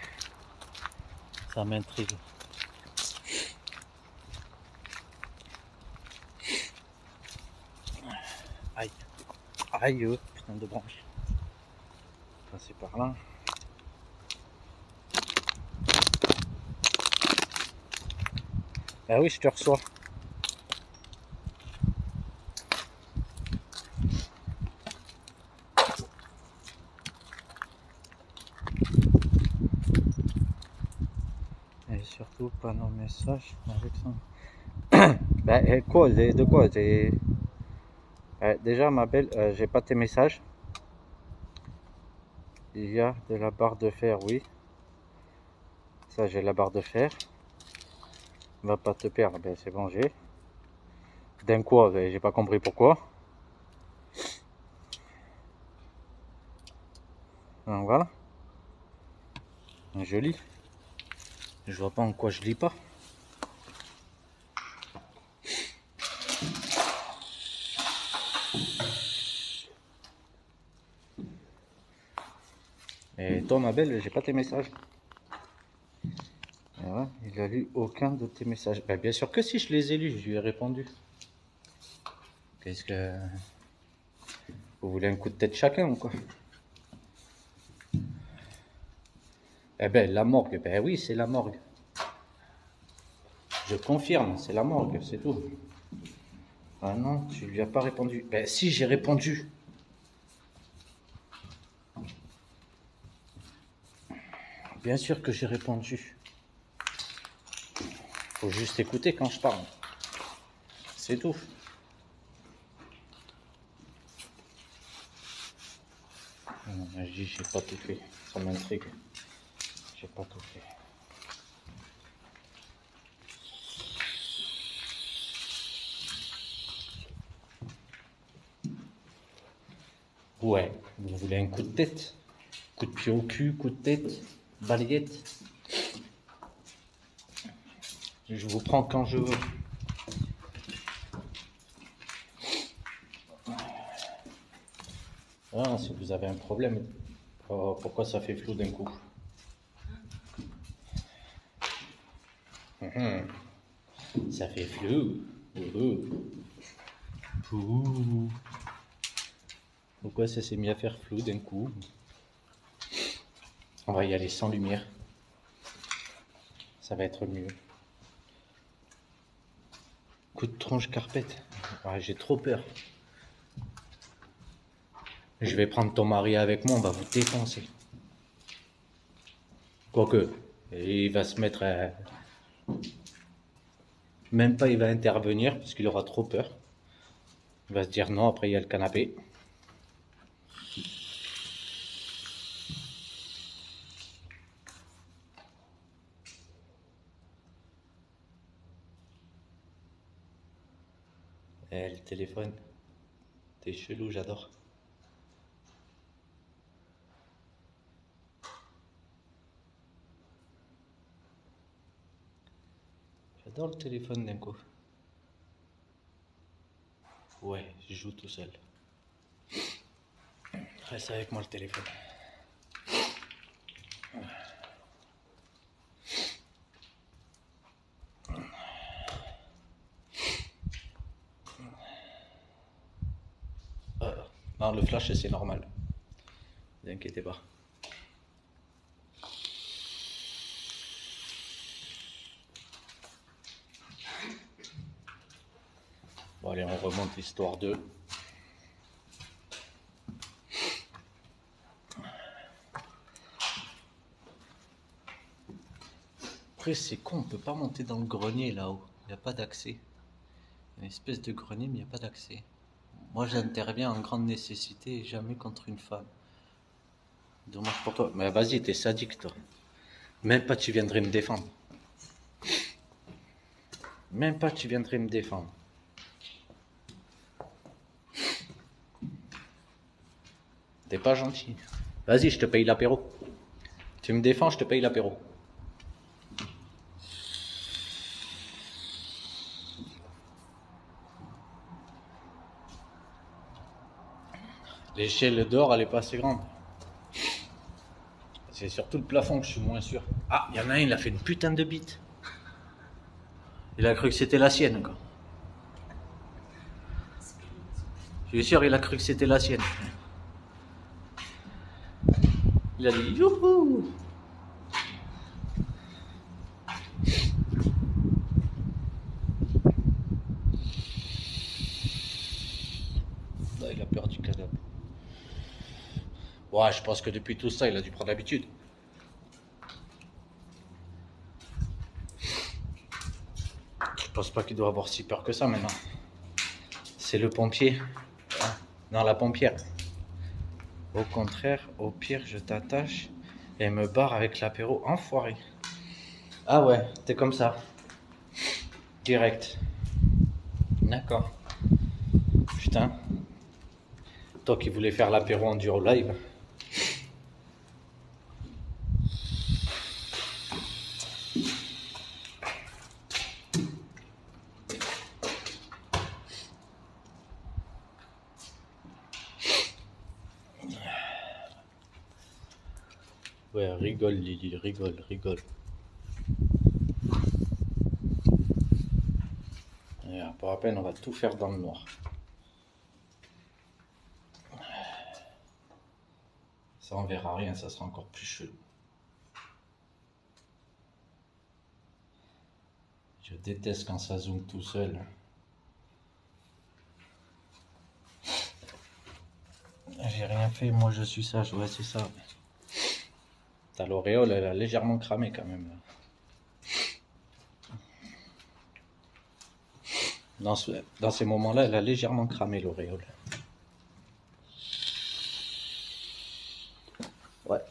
Ça m'intrigue. Aïe. Aïe, putain de branche. Passer par là. Ah oui, je te reçois. Et surtout pas nos messages avec ça. Ben quoi, de quoi déjà ma belle, j'ai pas tes messages. Il y a de la barre de fer, oui. Ça j'ai la barre de fer. Va pas te perdre, ben c'est bon j'ai. D'un quoi, j'ai pas compris pourquoi. Donc voilà. Je lis. Je vois pas en quoi je lis pas. Et toi ma belle, j'ai pas tes messages. Et ouais, il a lu aucun de tes messages. Ben, bien sûr que si, je les ai lus, je lui ai répondu. Qu'est-ce que... Vous voulez un coup de tête chacun ou quoi? Eh ben la morgue, ben oui c'est la morgue. Je confirme, c'est la morgue, c'est tout. Ah non, tu lui as pas répondu. Ben si, j'ai répondu. Bien sûr que j'ai répondu. Faut juste écouter quand je parle. C'est tout. Non, je dis j'ai pas tout fait. Ça m'intrigue. J'ai pas tout fait. Ouais, vous voulez un coup de tête? Coup Coup de pied au cul, coup de tête, balayette. Je vous prends quand je veux. Ah, si vous avez un problème, pourquoi ça fait flou d'un coup? Ça fait flou. Ouh. Pourquoi ça s'est mis à faire flou d'un coup? On va y aller sans lumière. Ça va être mieux. Coup de tronche carpette. Ouais, j'ai trop peur. Je vais prendre ton mari avec moi, on va vous défoncer. Quoique, il va se mettre à... Même pas il va intervenir parce qu'il aura trop peur. Il va se dire non, après il y a le canapé. Eh, le téléphone, t'es chelou, j'adore. J'adore le téléphone d'un coup. Ouais, je joue tout seul. Reste avec moi le téléphone. Non, le flash c'est normal. Ne vous inquiétez pas. Bon allez, on remonte l'histoire 2. Après c'est con, on peut pas monter dans le grenier là-haut. Il n'y a pas d'accès. Il y a une espèce de grenier mais il n'y a pas d'accès. Moi j'interviens en grande nécessité et jamais contre une femme. Dommage pour toi. Mais vas-y, t'es sadique toi. Même pas tu viendrais me défendre. Même pas tu viendrais me défendre. T'es pas gentil. Vas-y, je te paye l'apéro. Tu me défends, je te paye l'apéro. L'échelle d'or, elle est pas assez grande. C'est surtout le plafond que je suis moins sûr. Ah, il y en a un, il a fait une putain de bite. Il a cru que c'était la sienne, quoi. Je suis sûr, il a cru que c'était la sienne. Il a dit youhou. Là, il a peur du cadavre. Ouais, je pense que depuis tout ça, il a dû prendre l'habitude. Je pense pas qu'il doit avoir si peur que ça maintenant. C'est le pompier. Non, la pompière. Au contraire, au pire, je t'attache et me barre avec l'apéro enfoiré. Ah ouais, t'es comme ça. Direct. D'accord. Putain. Toi qui voulais faire l'apéro en duo live. Ouais, rigole Lily, rigole, rigole. Et pour à peine, on va tout faire dans le noir. Ça, on verra rien, ça sera encore plus chelou. Je déteste quand ça zoome tout seul. J'ai rien fait, moi je suis sage, ouais c'est ça. T'as l'auréole, elle a légèrement cramé quand même. Dans ces moments-là, elle a légèrement cramé l'auréole. Ouais.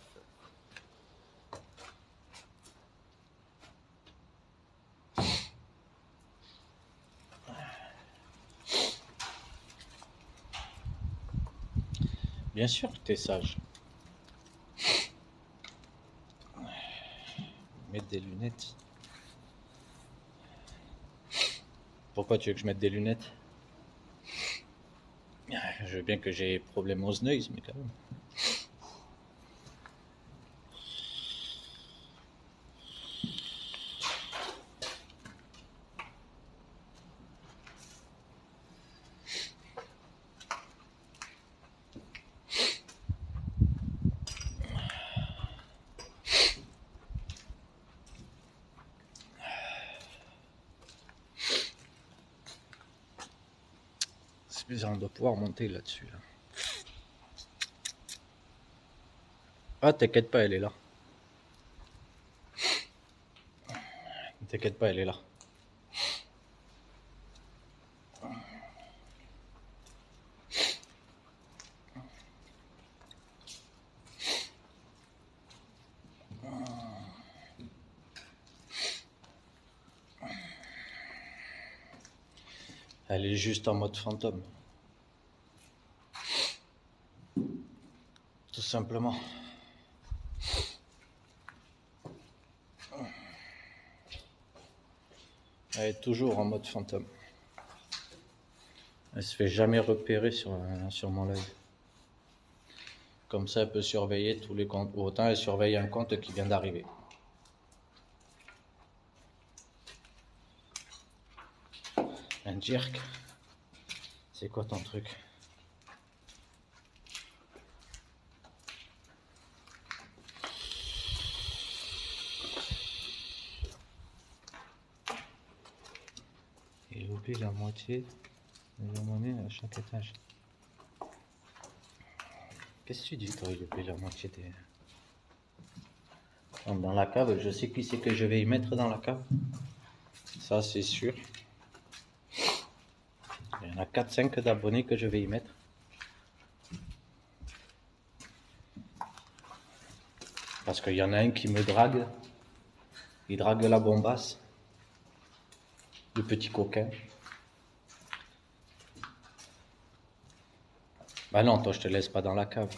Bien sûr que t'es sage. mettre des lunettes. Pourquoi tu veux que je mette des lunettes? Je veux bien que j'ai problème aux yeux, mais quand même. C'est bizarre, on doit pouvoir monter là-dessus. Là. Ah, t'inquiète pas, elle est là. T'inquiète pas, elle est là. Elle est juste en mode fantôme. Tout simplement. Elle est toujours en mode fantôme. Elle se fait jamais repérer sur mon live. Comme ça, elle peut surveiller tous les comptes. Autant elle surveille un compte qui vient d'arriver. Un jerk. C'est quoi ton truc? Il oublie la moitié de la monnaie à chaque étage. Qu'est-ce que tu dis, toi? Il oublie la moitié des... Dans la cave, je sais qui c'est que je vais y mettre dans la cave. Ça, c'est sûr. Il y en a 4-5 d'abonnés que je vais y mettre. Parce qu'il y en a un qui me drague. Il drague la bombasse. Le petit coquin. Bah non, toi, je te laisse pas dans la cave.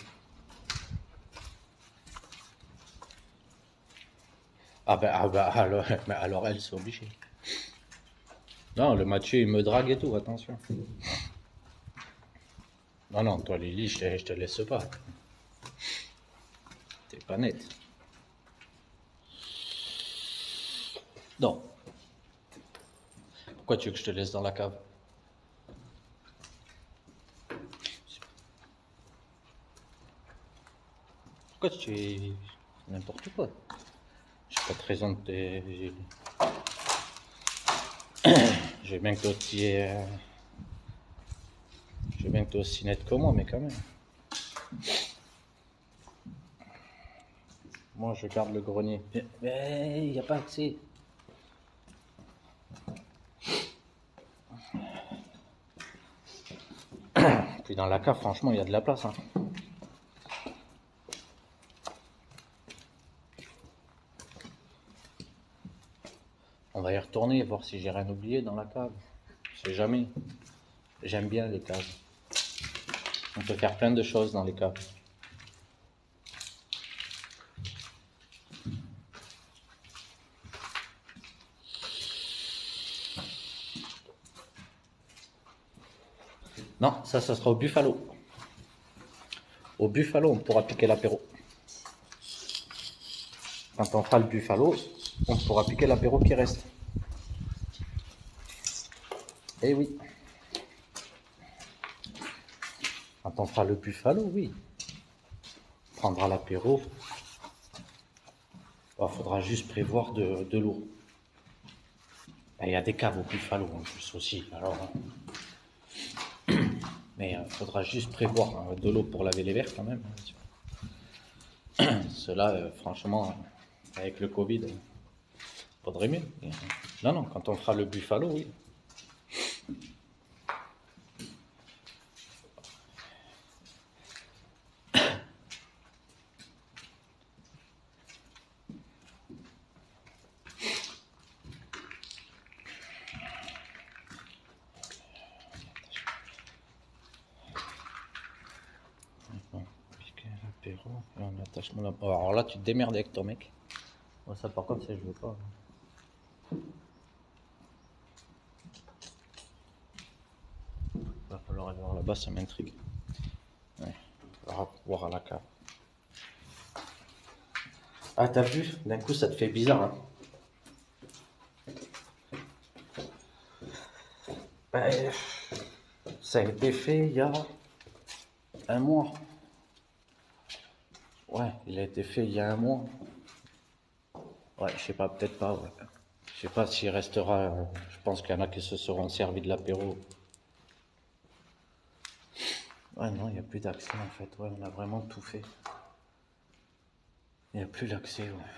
Ah bah alors, mais alors elle, c'est obligé. Non, le Mathieu, il me drague et tout, attention. Non, non, toi, Lily, je te laisse pas. T'es pas net. Non. Pourquoi tu veux que je te laisse dans la cave? Pourquoi tu es n'importe quoi? J'ai pas de raison de te... J'ai bien que toi, j'ai bien que toi aussi net que moi, mais quand même. Moi, je garde le grenier. Mais il n'y a pas accès. Puis dans la cave, franchement, il y a de la place. Hein. On va y retourner, voir si j'ai rien oublié dans la cave. Je sais jamais. J'aime bien les caves. On peut faire plein de choses dans les caves. Non, ça sera au Buffalo. Au Buffalo, on pourra piquer l'apéro. Quand on fera le Buffalo, on pourra piquer l'apéro qui reste. Eh oui. Quand on fera le Buffalo, oui. On prendra l'apéro. Il faudra juste prévoir de l'eau. Il y a des caves au Buffalo en plus aussi. Alors, mais il faudra juste prévoir de l'eau pour laver les verres quand même. Cela, franchement, avec le Covid, faudrait mieux. Non, non, quand on fera le Buffalo, oui. Bon, piquer l'apéro et on attache mon... Alors là, tu te démerdes avec ton mec. Moi, ça, par contre, ça, je veux pas. Va falloir aller voir là-bas, ça m'intrigue. Ouais, on va voir à la cave. Ah, t'as vu? D'un coup, ça te fait bizarre, hein? Ben, ça a été fait il y a un mois. Ouais, il a été fait il y a un mois. Ouais, je sais pas, peut-être pas, ouais. Je sais pas s'il restera. Je pense qu'il y en a qui se seront servis de l'apéro. Ouais, non, il n'y a plus d'accès en fait. Ouais, on a vraiment tout fait. Il n'y a plus d'accès, ouais.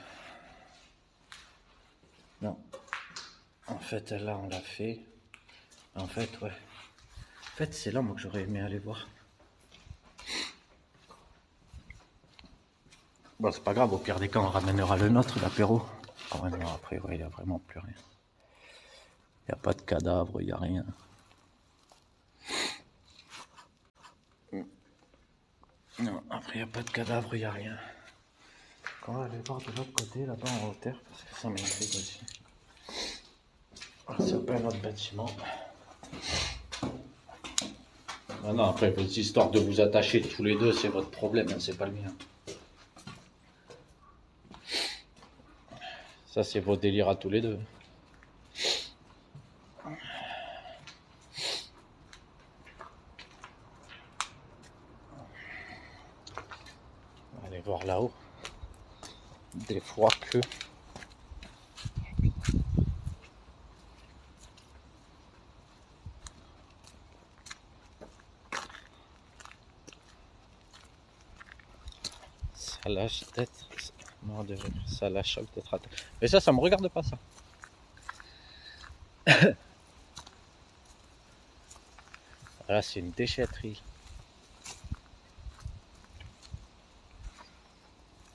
Non. En fait, là, on l'a fait. En fait, ouais. En fait, c'est là, moi, que j'aurais aimé aller voir. Bon, c'est pas grave, au pire des cas, on ramènera le nôtre, l'apéro. Ah ouais, non, après, ouais, il n'y a vraiment plus rien. Il n'y a pas de cadavre, il n'y a rien. Non, après, il n'y a pas de cadavre, il n'y a rien. On va aller voir de l'autre côté, là-bas en hauteur, parce que ça m'intrigue aussi. Ah, c'est pas un autre bâtiment. Ah non, après, vos histoires de vous attacher tous les deux, c'est votre problème, hein, c'est pas le mien. Ça, c'est vos délires à tous les deux. On va aller voir là-haut. Des fois que... ça lâche peut-être... Non, ça lâche peut-être à... Mais ça me regarde pas, ça. Là, c'est une déchetterie.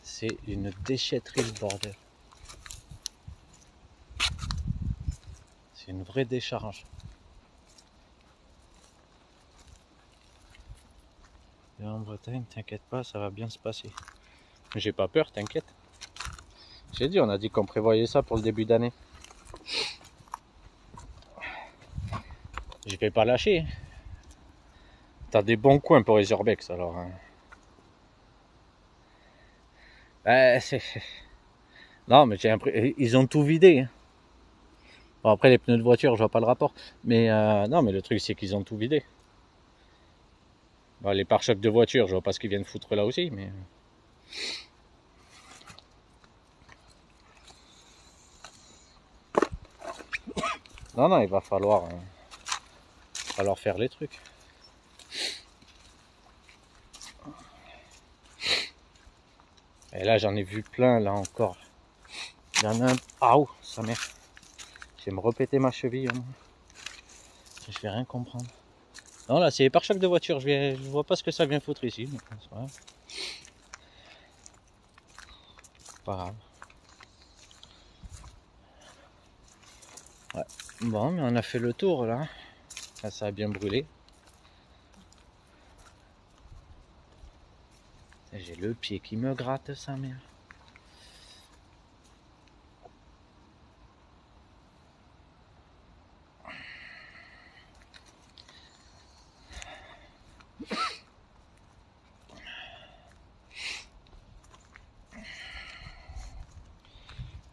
C'est une déchetterie, le bordel. C'est une vraie décharge. Et en Bretagne, t'inquiète pas, ça va bien se passer. J'ai pas peur, t'inquiète. J'ai dit, on a dit qu'on prévoyait ça pour le début d'année. Je vais pas lâcher. T'as des bons coins pour les urbex, alors. Hein. Non, mais j'ai l'impression... Ils ont tout vidé. Hein. Bon, après, les pneus de voiture, je vois pas le rapport. Mais non, mais le truc, c'est qu'ils ont tout vidé. Bon, les pare-chocs de voiture, je vois pas ce qu'ils viennent foutre là aussi, mais... Non, non, il va falloir faire les trucs. Et là, j'en ai vu plein, là encore. Il y en a un... Ah, oh, sa mère. Je vais me répéter ma cheville. Hein. Je vais rien comprendre. Non, là, c'est les pare-chocs de voiture. Je vois pas ce que ça vient foutre ici. C'est pas grave. Ouais. Bon, mais on a fait le tour, là. Là, ça a bien brûlé. J'ai le pied qui me gratte, sa mère.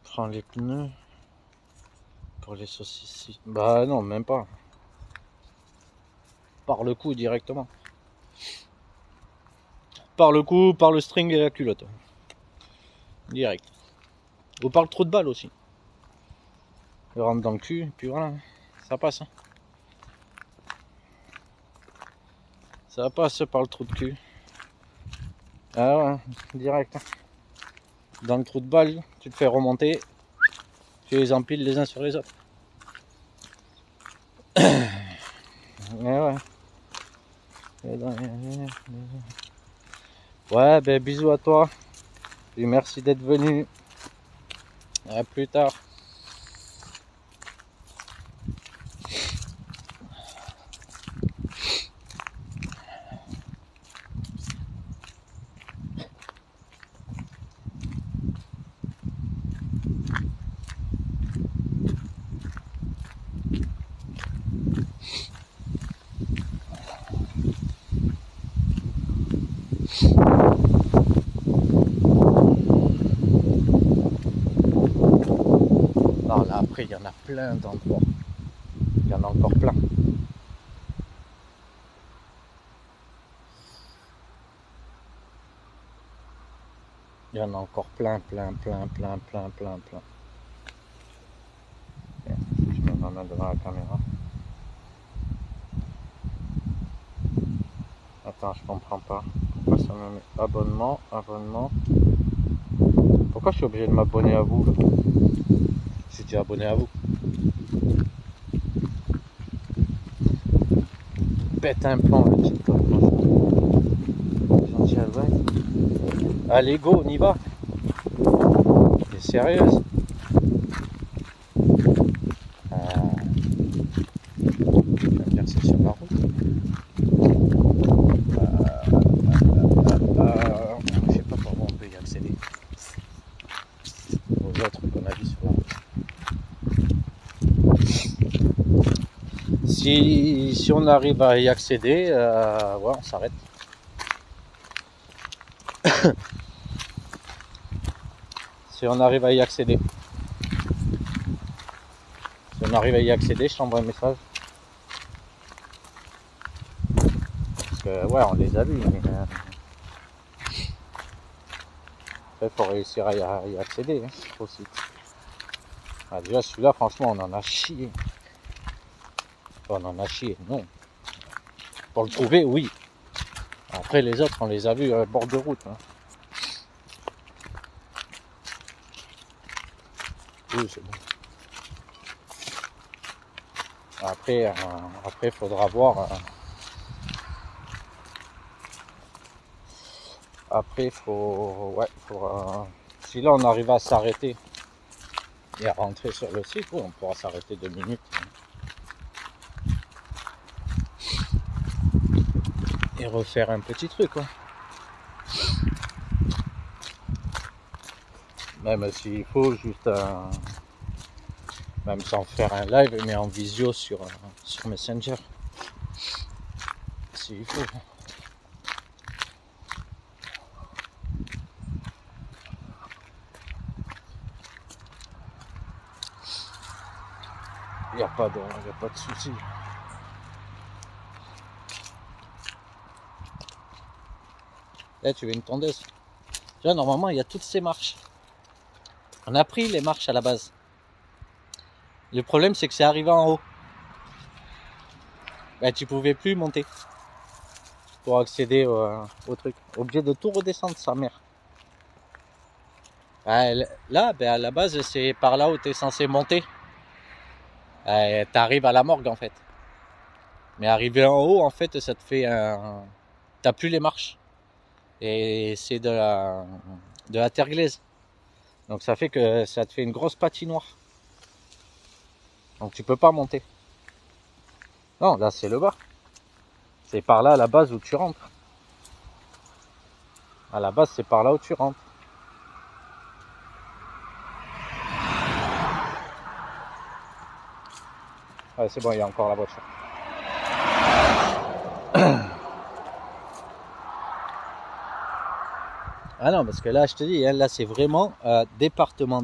Prends les pneus pour les saucisses. Bah non, même pas. Par le cou directement. Par le cou, par le string et la culotte. Direct. Ou par le trou de balle aussi. Il rentre dans le cul, et puis voilà. Ça passe. Hein. Ça passe par le trou de cul. Ah ouais, direct. Dans le trou de balle, tu te fais remonter. Tu les empiles les uns sur les autres. Ouais. Ouais, ben bisous à toi. Et merci d'être venu. À plus tard. Après, il y en a plein d'endroits. Il y en a encore plein. Il y en a encore plein. Je me ramène devant la caméra. Attends, je comprends pas. Pourquoi ça me met abonnement? Pourquoi je suis obligé de m'abonner à vous là? Je suis déjà abonné à vous. Pète un plan le TikTok. Allez go, on y va. T'es sérieuse? Je vais me verser sur la route. Je sais pas comment on peut y accéder. Aux autres qu'on a vu sur la route. Si on arrive à y accéder, ouais, on s'arrête. Si on arrive à y accéder. Si on arrive à y accéder, je t'envoie un message. Parce que ouais, on les a vus, mais il faut réussir à y accéder hein, aussi. Ah, déjà celui-là, franchement, on en a chié. On en a chié, non. Pour le trouver, oui. Après les autres, on les a vus à bord de route. Hein. Oui, c'est bon. Après, faudra voir. Après, faudra. Si là on arrive à s'arrêter et à rentrer sur le site, on pourra s'arrêter 2 minutes. Et refaire un petit truc. Hein. Même s'il faut juste même sans faire un live, mais en visio sur Messenger. S'il faut. Il n'y a pas de souci. Là, tu veux une tondeuse. Déjà, normalement, il y a toutes ces marches. On a pris les marches à la base. Le problème, c'est que c'est arrivé en haut. Ben, tu pouvais plus monter pour accéder au truc. Obligé de tout redescendre, sa mère. Là, ben, à la base, c'est par là où tu es censé monter. T'arrives à la morgue, en fait. Mais arriver en haut, en fait, ça te fait un... T'as plus les marches. Et c'est de la terre glaise. Donc ça fait que ça te fait une grosse patinoire. Donc tu peux pas monter. Non, là c'est le bas. C'est par là à la base où tu rentres. À la base c'est par là où tu rentres. Ouais, c'est bon, il y a encore la voiture. Ah non, parce que là je te dis, là c'est vraiment département.